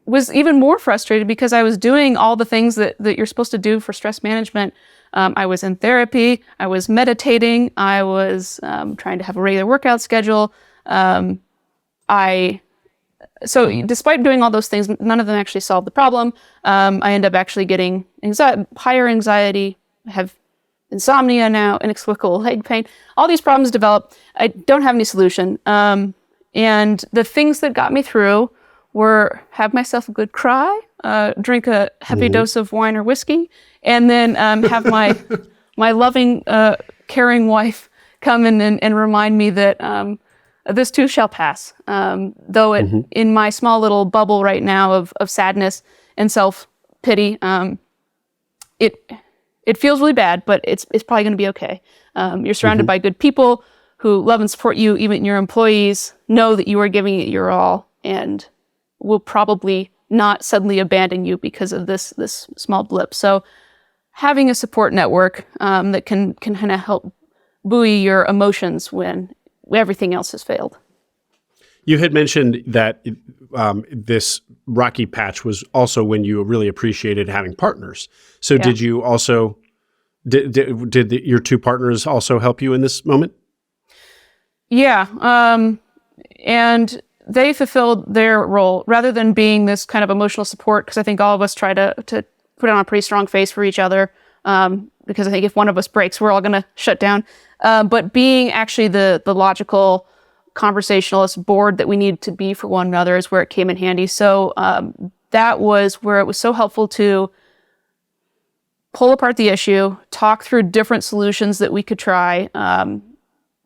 was even more frustrated because I was doing all the things that you're supposed to do for stress management. I was in therapy. I was meditating. I was trying to have a regular workout schedule. So despite doing all those things, none of them actually solved the problem. I ended up actually getting higher anxiety, have insomnia now, inexplicable leg pain. All these problems develop. I don't have any solution. And the things that got me through were have myself a good cry, drink a heavy dose of wine or whiskey, and then have my loving, caring wife come in and remind me that this too shall pass. Though in my small little bubble right now of sadness and self-pity, it feels really bad, but it's probably going to be okay. You're surrounded by good people who love and support you. Even your employees know that you are giving it your all and will probably not suddenly abandon you because of this small blip. So having a support network that can kind of help buoy your emotions when everything else has failed. You had mentioned that this rocky patch was also when you really appreciated having partners. So did you also, did your two partners also help you in this moment? Yeah. And they fulfilled their role rather than being this kind of emotional support, because I think all of us try to put on a pretty strong face for each other, because I think if one of us breaks, we're all going to shut down. But being actually the logical conversationalist board that we need to be for one another is where it came in handy. So that was where it was so helpful to pull apart the issue, talk through different solutions that we could try.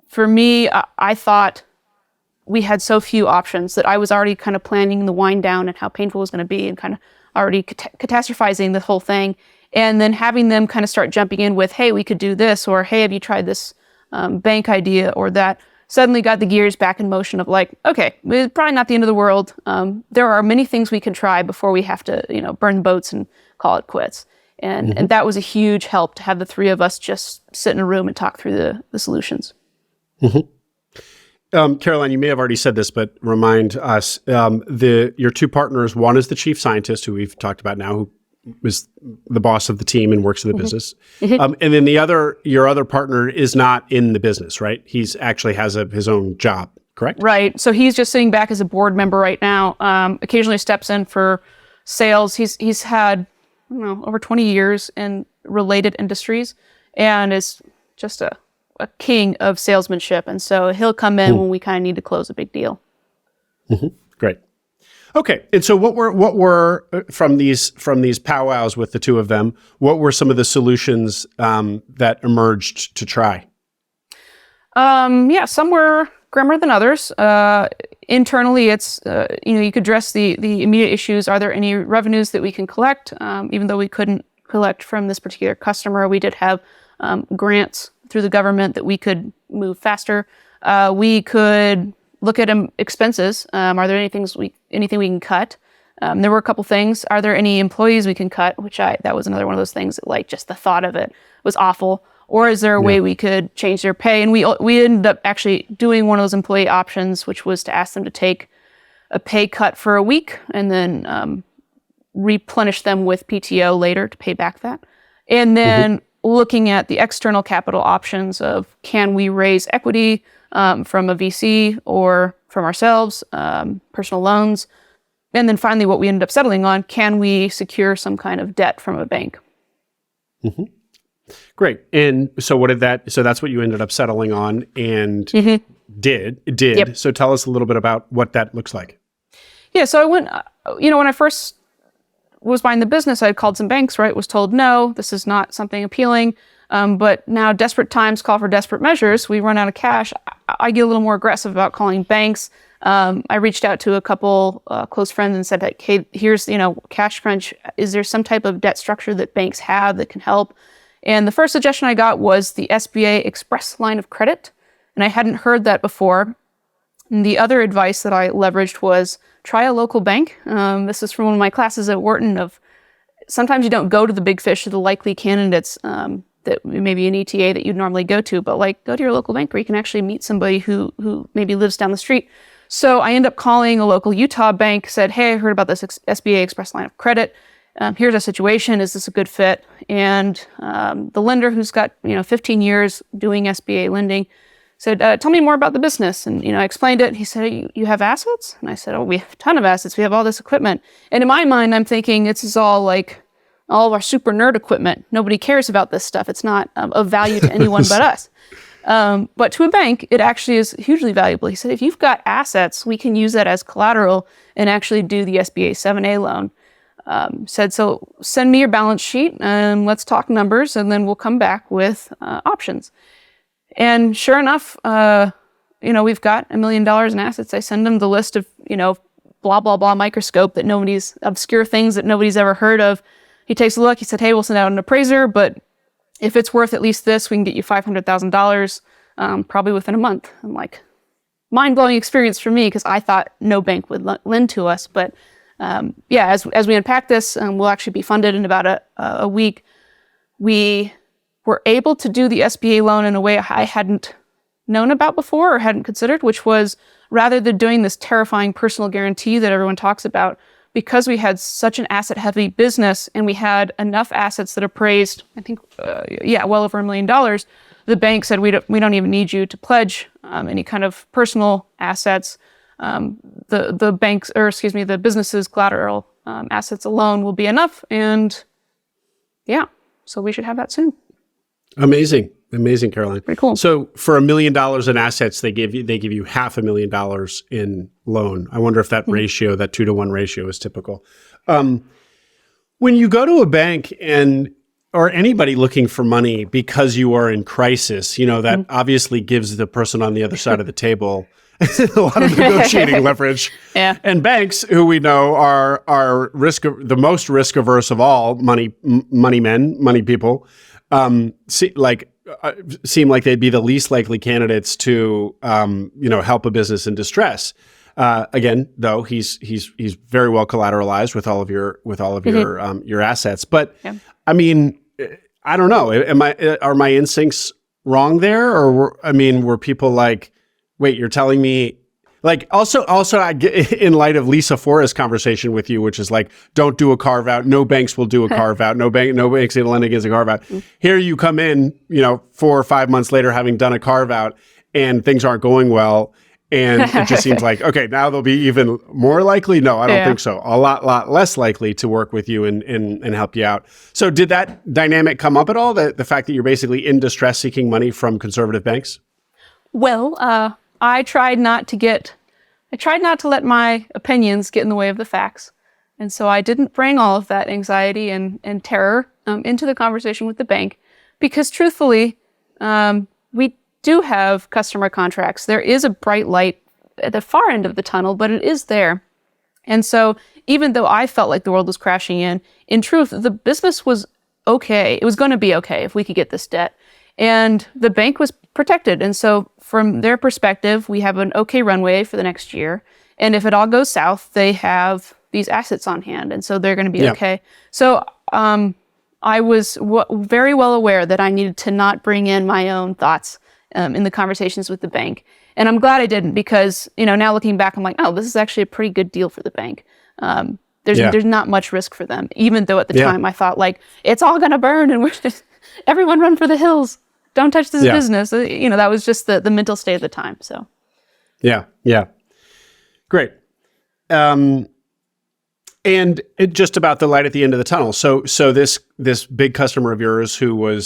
For me, I thought we had so few options that I was already kind of planning the wind down and how painful it was going to be, and kind of already catastrophizing the whole thing. And then having them kind of start jumping in with, hey, we could do this, or hey, have you tried this bank idea or that, suddenly got the gears back in motion of like, okay, it's probably not the end of the world. There are many things we can try before we have to, burn boats and call it quits. And that was a huge help to have the three of us just sit in a room and talk through the solutions. Caroline, you may have already said this, but remind us, your two partners, one is the chief scientist, who we've talked about now, who is the boss of the team and works in the business. And then your other partner is not in the business, right? He's actually has his own job, correct? Right. So he's just sitting back as a board member right now. Occasionally steps in for sales. He's had, over 20 years in related industries, and is just a king of salesmanship. And so he'll come in when we kind of need to close a big deal. Great. Okay. And so what were from these powwows with the two of them, what were some of the solutions that emerged to try? Some were grimmer than others. Internally, it's, you could address the immediate issues. Are there any revenues that we can collect? Even though we couldn't collect from this particular customer, we did have grants through the government that we could move faster. We could look at expenses. Are there anything we can cut? There were a couple things. Are there any employees we can cut? That was another one of those things that, like, just the thought of it was awful. Or is there a way we could change their pay? And we ended up actually doing one of those employee options, which was to ask them to take a pay cut for a week and then replenish them with PTO later to pay back that. And then looking at the external capital options of, can we raise equity from a VC or from ourselves, personal loans. And then finally, what we ended up settling on, can we secure some kind of debt from a bank? Great. And so so that's what you ended up settling on and did. Yep. So tell us a little bit about what that looks like. Yeah. So I went, when I first was buying the business, I had called some banks, right? Was told, no, this is not something appealing. But now desperate times call for desperate measures. We run out of cash. I get a little more aggressive about calling banks. I reached out to a couple close friends and said, like, hey, here's, cash crunch. Is there some type of debt structure that banks have that can help? And the first suggestion I got was the SBA Express line of credit. And I hadn't heard that before. And the other advice that I leveraged was try a local bank. This is from one of my classes at Wharton of sometimes you don't go to the big fish or the likely candidates that maybe an ETA that you'd normally go to, but like go to your local bank where you can actually meet somebody who maybe lives down the street. So I ended up calling a local Utah bank, said, hey, I heard about this SBA Express line of credit. Here's a situation. Is this a good fit? And the lender, who's got 15 years doing SBA lending, said, tell me more about the business. And I explained it. He said, you have assets? And I said, oh, we have a ton of assets. We have all this equipment. And in my mind, I'm thinking this is all like all of our super nerd equipment. Nobody cares about this stuff. It's not of value to anyone but us. But to a bank, it actually is hugely valuable. He said, if you've got assets, we can use that as collateral and actually do the SBA 7A loan. Said, so send me your balance sheet and let's talk numbers, and then we'll come back with options. And sure enough, we've got $1 million in assets. I send him the list of, blah, blah, blah microscope that obscure things that nobody's ever heard of. He takes a look. He said, hey, we'll send out an appraiser, but if it's worth at least this, we can get you $500,000 probably within a month. I'm like, mind-blowing experience for me because I thought no bank would lend to us. But as we unpack this, we'll actually be funded in about a week. we were able to do the SBA loan in a way I hadn't known about before or hadn't considered, which was rather than doing this terrifying personal guarantee that everyone talks about, because we had such an asset-heavy business and we had enough assets that appraised, I think, well over $1 million, the bank said, we don't even need you to pledge any kind of personal assets. The business's collateral assets alone will be enough. And yeah, so we should have that soon. Amazing, Caroline. Pretty cool. So for $1 million in assets, they give you $500,000 in loan. I wonder if that ratio, that 2-to-1 ratio, is typical. When you go to a bank or anybody looking for money because you are in crisis, that obviously gives the person on the other side of the table a lot of negotiating leverage. Yeah. And banks, who we know are the most risk averse of all money people, seem like they'd be the least likely candidates to help a business in distress. Again, though, he's very well collateralized with all of your assets. But I mean, I don't know. Are my instincts wrong there, or were people like, wait, you're telling me? Like, also, I get, in light of Lisa Forrest's conversation with you, which is like, don't do a carve-out. No banks will do a carve-out. No banks will lend against a carve-out. Here you come in, 4 or 5 months later, having done a carve-out, and things aren't going well, and it just seems like, okay, now they'll be even more likely. No, I don't think so. A lot less likely to work with you and help you out. So, did that dynamic come up at all? The fact that you're basically in distress seeking money from conservative banks? Well, I tried not to let my opinions get in the way of the facts. And so I didn't bring all of that anxiety and terror into the conversation with the bank, because truthfully, we do have customer contracts. There is a bright light at the far end of the tunnel, but it is there. And so even though I felt like the world was crashing in truth, the business was okay. It was going to be okay if we could get this debt. And the bank was protected. And so from their perspective, we have an okay runway for the next year. And if it all goes south, they have these assets on hand. And so they're going to be okay. So I was very well aware that I needed to not bring in my own thoughts in the conversations with the bank. And I'm glad I didn't, because, now looking back, I'm like, oh, this is actually a pretty good deal for the bank. There's not much risk for them, even though at the time I thought, like, it's all going to burn and we're just, everyone run for the hills. Don't touch this business. That was just the mental state at the time. So, yeah. Great. And just about the light at the end of the tunnel. So this big customer of yours who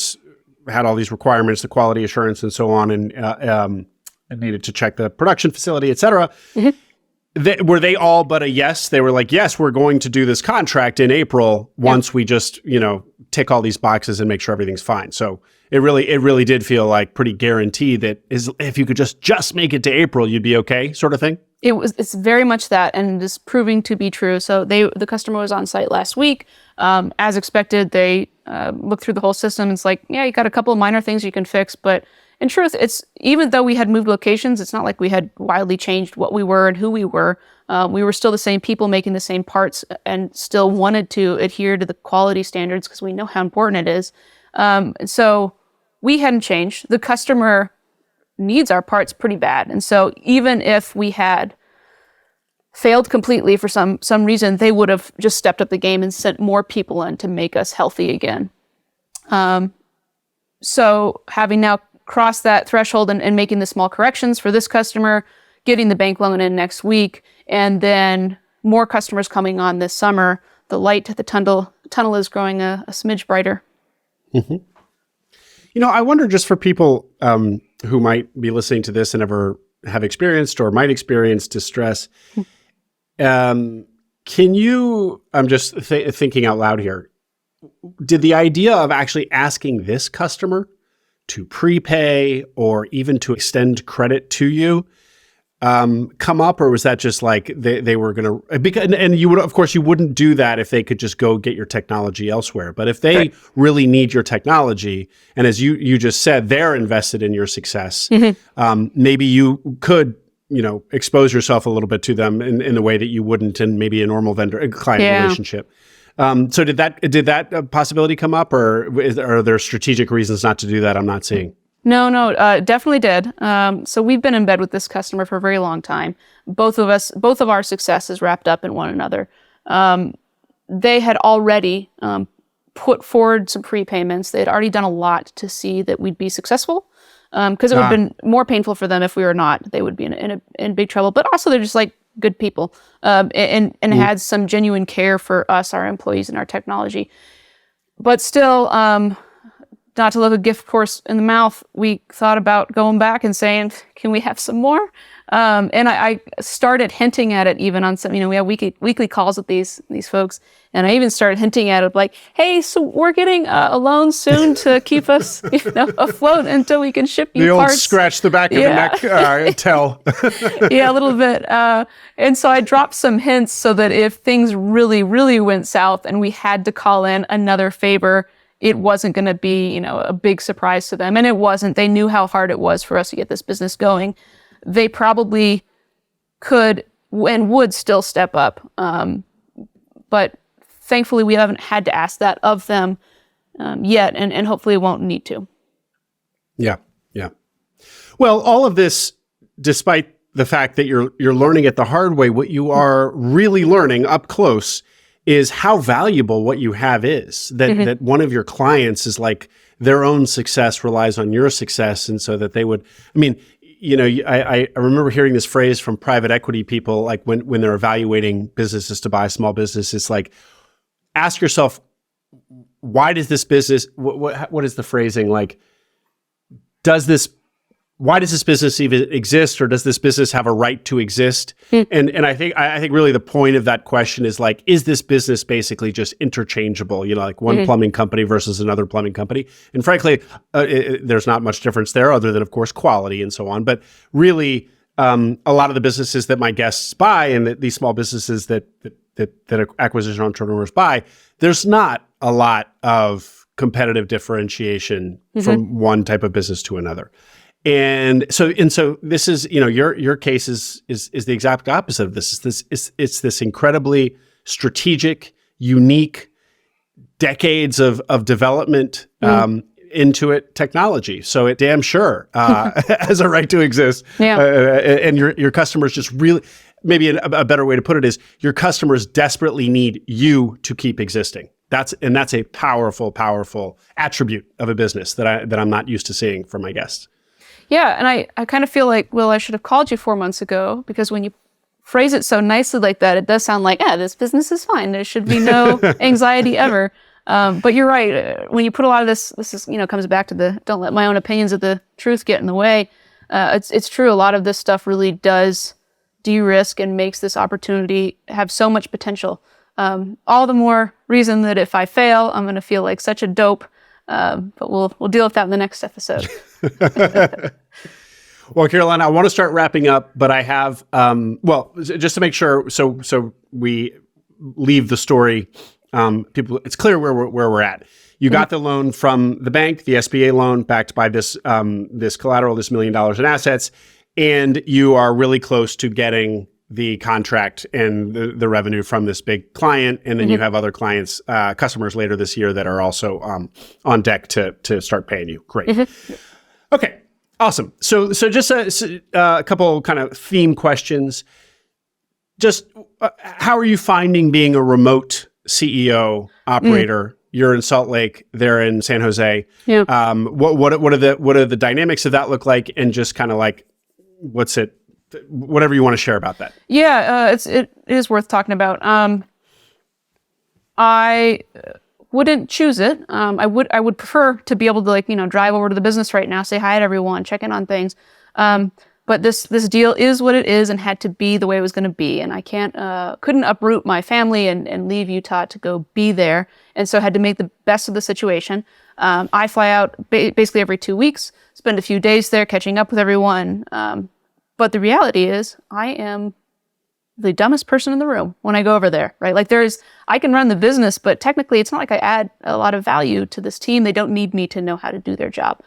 had all these requirements, the quality assurance and so on, and needed to check the production facility, et cetera. Were they all but a yes? They were like, yes, we're going to do this contract in April once we just, tick all these boxes and make sure everything's fine. So it really did feel like pretty guaranteed that if you could just make it to April, you'd be okay, sort of thing. It's very much that, and it's proving to be true. So the customer was on site last week. As expected, they looked through the whole system. It's like, yeah, you got a couple of minor things you can fix, but in truth, it's even though we had moved locations, it's not like we had wildly changed what we were and who we were. We were still the same people making the same parts and still wanted to adhere to the quality standards because we know how important it is. So we hadn't changed. The customer needs our parts pretty bad. And so even if we had failed completely for some reason, they would have just stepped up the game and sent more people in to make us healthy again. So having now crossed that threshold and making the small corrections for this customer, getting the bank loan in next week, and then more customers coming on this summer, the light at the tunnel is growing a smidge brighter. Mm-hmm. I wonder, just for people who might be listening to this and ever have experienced or might experience distress, can you, I'm just thinking out loud here, did the idea of actually asking this customer to prepay or even to extend credit to you come up, or was that just like they were going to? And you would, of course, you wouldn't do that if they could just go get your technology elsewhere. But if they really need your technology, and as you just said, they're invested in your success, maybe you could expose yourself a little bit to them in the way that you wouldn't in maybe a normal vendor-client relationship. So did that possibility come up, or are there strategic reasons not to do that I'm not seeing? No, definitely did. So we've been in bed with this customer for a very long time. Both of our success is wrapped up in one another. They had already put forward some prepayments. They had already done a lot to see that we'd be successful. Because it would have been more painful for them if we were not. They would be in big trouble. But also, they're just like good people, and had some genuine care for us, our employees, and our technology. But still, not to look a gift horse in the mouth, we thought about going back and saying, "Can we have some more?" And I started hinting at it even on some. We have weekly calls with these folks, and I even started hinting at it like, "Hey, so we're getting a loan soon to keep us, afloat until we can ship you the parts." Old scratch the back of the neck tell. Yeah, a little bit. And so I dropped some hints so that if things really, really went south and we had to call in another favor, it wasn't going to be, a big surprise to them. And it wasn't. They knew how hard it was for us to get this business going. They probably could and would still step up. But thankfully, we haven't had to ask that of them yet, and hopefully won't need to. Yeah. Well, all of this, despite the fact that you're learning it the hard way, what you are really learning up close is how valuable what you have is. That one of your clients is like their own success relies on your success, and so that they would. I mean, I remember hearing this phrase from private equity people, like when they're evaluating businesses to buy a small business, it's like, ask yourself, why does this business, what is the phrasing? Like, why does this business even exist, or does this business have a right to exist? And I think really the point of that question is like, is this business basically just interchangeable? Like one plumbing company versus another plumbing company. And frankly, there's not much difference there other than, of course, quality and so on. But really, a lot of the businesses that my guests buy and that these small businesses that acquisition entrepreneurs buy, there's not a lot of competitive differentiation from one type of business to another. And so this is, your case is the exact opposite of this. It's this incredibly strategic, unique, decades of development into it technology. So it damn sure has a right to exist. Yeah. And your customers just really, maybe a better way to put it is, your customers desperately need you to keep existing. That's a powerful, powerful attribute of a business that I'm not used to seeing from my guests. Yeah, and I kind of feel like, well, I should have called you 4 months ago, because when you phrase it so nicely like that, it does sound like, this business is fine. There should be no anxiety ever. But you're right. When you put a lot of this is, comes back to the don't let my own opinions of the truth get in the way. It's true. A lot of this stuff really does de-risk and makes this opportunity have so much potential. All the more reason that if I fail, I'm going to feel like such a dope. But we'll deal with that in the next episode. Well, Caroline, I want to start wrapping up, but I have, just to make sure, so we leave the story, it's clear where we're at. You got the loan from the bank, the SBA loan, backed by this collateral, this $1 million in assets, and you are really close to getting the contract and the revenue from this big client, and then you have other clients, customers later this year that are also on deck to start paying you. Great. Okay. Awesome. So just a couple kind of theme questions. Just how are you finding being a remote CEO operator? You're in Salt Lake, they're in San Jose. Yeah. What are the dynamics of that look like? And just kind of like, whatever you want to share about that. Yeah, it is worth talking about. I wouldn't choose it. I would prefer to be able to drive over to the business right now, say hi to everyone, check in on things. But this deal is what it is and had to be the way it was going to be. And I couldn't uproot my family and leave Utah to go be there. And so I had to make the best of the situation. I fly out basically every 2 weeks, spend a few days there catching up with everyone. But the reality is I am the dumbest person in the room when I go over there, right? Like I can run the business, but technically it's not like I add a lot of value to this team. They don't need me to know how to do their job.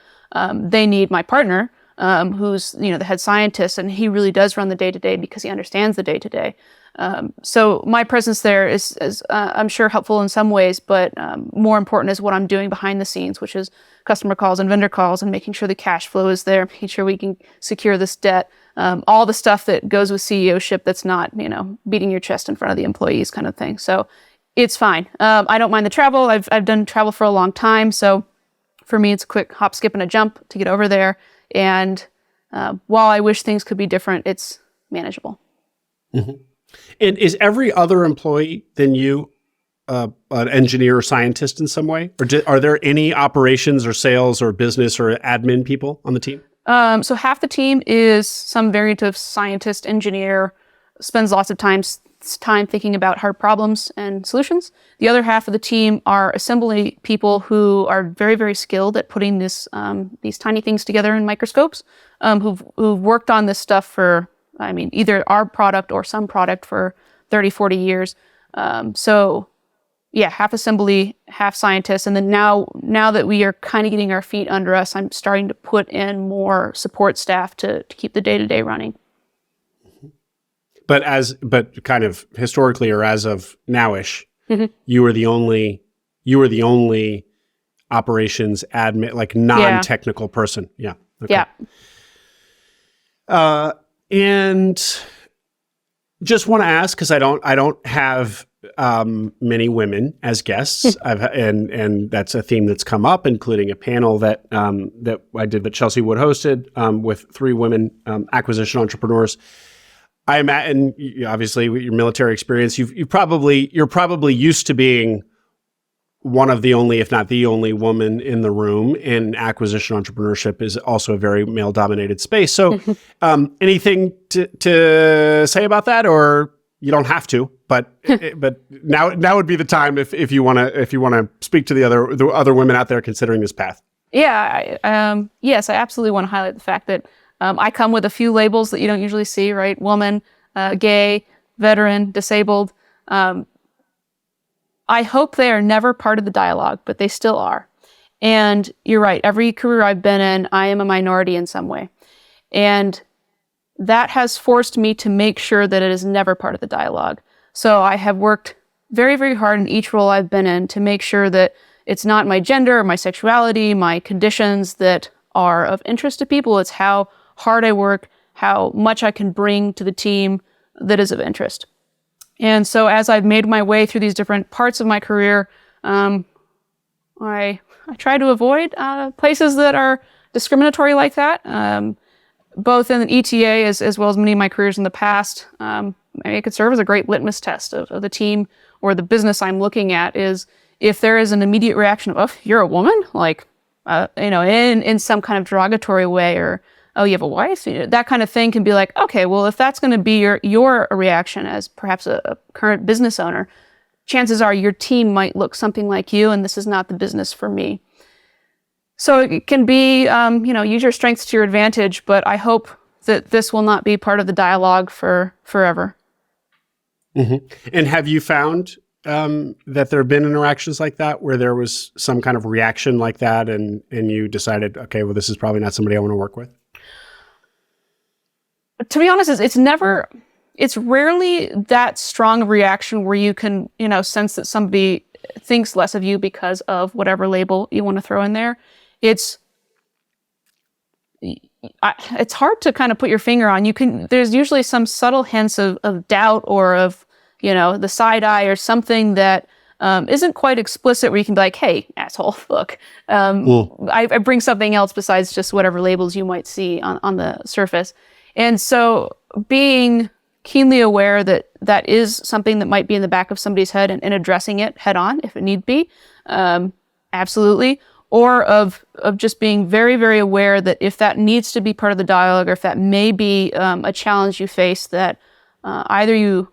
They need my partner who's the head scientist, and he really does run the day-to-day because he understands the day-to-day. So my presence there is I'm sure helpful in some ways, but more important is what I'm doing behind the scenes, which is customer calls and vendor calls and making sure the cash flow is there, making sure we can secure this debt, all the stuff that goes with CEO-ship that's not, beating your chest in front of the employees kind of thing. So it's fine. I don't mind the travel. I've done travel for a long time. So for me, it's a quick hop, skip, and a jump to get over there. And while I wish things could be different, it's manageable. Mm-hmm. And is every other employee than you an engineer or scientist in some way? Or are there any operations or sales or business or admin people on the team? So half the team is some variant of scientist, engineer, spends lots of time thinking about hard problems and solutions. The other half of the team are assembly people who are very, very skilled at putting these tiny things together in microscopes, who've worked on this stuff for, either our product or some product for 30, 40 years. So yeah, half assembly, half scientists. And then now that we are kind of getting our feet under us, I'm starting to put in more support staff to keep the day-to-day running. But kind of historically, or as of nowish, mm-hmm. you were the only operations admin, like non-technical person. Yeah. Okay. Yeah. And just want to ask, because I don't have many women as guests. And that's a theme that's come up, including a panel that I did that Chelsea Wood hosted with 3 women acquisition entrepreneurs. I'm at, and obviously with your military experience, you're probably used to being one of the only, if not the only, woman in the room. And acquisition entrepreneurship is also a very male-dominated space. So, anything to say about that, or you don't have to? But now would be the time if you want to speak to the other women out there considering this path. Yeah. Yes, I absolutely want to highlight the fact that I come with a few labels that you don't usually see, right? Woman, gay, veteran, disabled. I hope they are never part of the dialogue, but they still are. And you're right. Every career I've been in, I am a minority in some way. And that has forced me to make sure that it is never part of the dialogue. So I have worked very, very hard in each role I've been in to make sure that it's not my gender, my sexuality, my conditions that are of interest to people. It's how hard I work, how much I can bring to the team that is of interest. And so as I've made my way through these different parts of my career, I try to avoid places that are discriminatory like that, both in the ETA as well as many of my careers in the past. It could serve as a great litmus test of the team or the business I'm looking at, is if there is an immediate reaction of, oh, you're a woman? Like, in some kind of derogatory way, or, oh, you have a wife? That kind of thing can be like, okay, well, if that's going to be your reaction as perhaps a current business owner, chances are your team might look something like you, and this is not the business for me. So it can be, use your strengths to your advantage, but I hope that this will not be part of the dialogue forever. Mm-hmm. And have you found that there have been interactions like that where there was some kind of reaction like that, and you decided, okay, well, this is probably not somebody I want to work with? To be honest, it's rarely that strong of a reaction where you can, sense that somebody thinks less of you because of whatever label you want to throw in there. It's hard to kind of put your finger on. There's usually some subtle hints of doubt or of, the side eye or something that isn't quite explicit, where you can be like, hey, asshole, look, I bring something else besides just whatever labels you might see on the surface. And so being keenly aware that that is something that might be in the back of somebody's head, and addressing it head on if it need be, absolutely. Or of just being very, very aware that if that needs to be part of the dialogue, or if that may be a challenge you face, that either you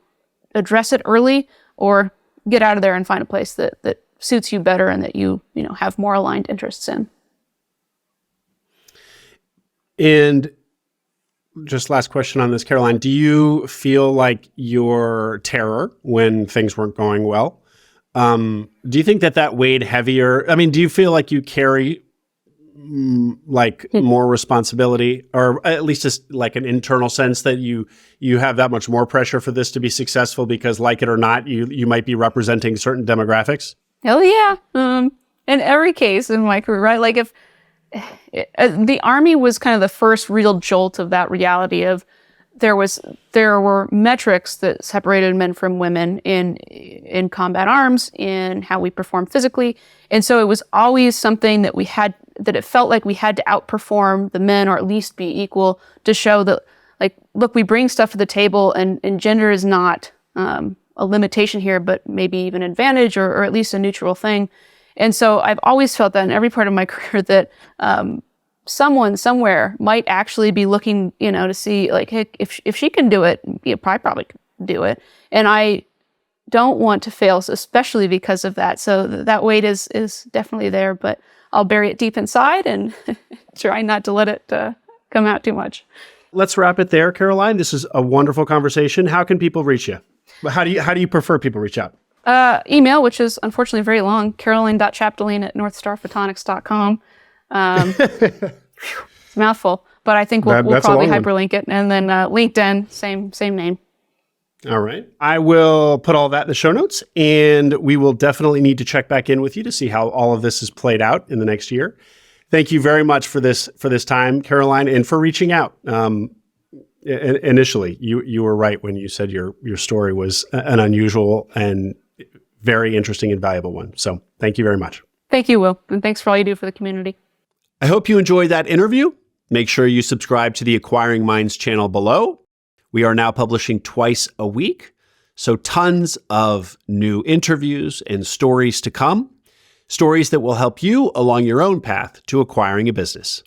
address it early or get out of there and find a place that suits you better and that you have more aligned interests in. And just last question on this, Caroline, do you feel like your terror when things weren't going well, do you think that weighed heavier? I mean, do you feel like you carry like more responsibility, or at least just like an internal sense that you have that much more pressure for this to be successful because, like it or not, you might be representing certain demographics? Hell yeah. In every case in my career, right? Like if the Army was kind of the first real jolt of that reality of there were metrics that separated men from women in combat arms, in how we perform physically. And so it was always something that it felt like we had to outperform the men or at least be equal to show that, like, look, we bring stuff to the table and gender is not a limitation here, but maybe even an advantage or at least a neutral thing. And so I've always felt that in every part of my career that someone somewhere might actually be looking, to see, like, hey, if she can do it, probably could do it. And I don't want to fail, especially because of that. So that weight is definitely there, but I'll bury it deep inside and try not to let it come out too much. Let's wrap it there, Caroline. This is a wonderful conversation. How can people reach you? How do you prefer people reach out? Email, which is unfortunately very long, caroline.chapdelaine@northstarphotonics.com. It's a mouthful, but I think we'll probably hyperlink it. And then LinkedIn, same name. All right. I will put all that in the show notes, and we will definitely need to check back in with you to see how all of this is played out in the next year. Thank you very much for this time, Caroline, and for reaching out. Initially, you were right when you said your story was an unusual and very interesting and valuable one. So thank you very much. Thank you, Will. And thanks for all you do for the community. I hope you enjoyed that interview. Make sure you subscribe to the Acquiring Minds channel below. We are now publishing twice a week, so tons of new interviews and stories to come. Stories that will help you along your own path to acquiring a business.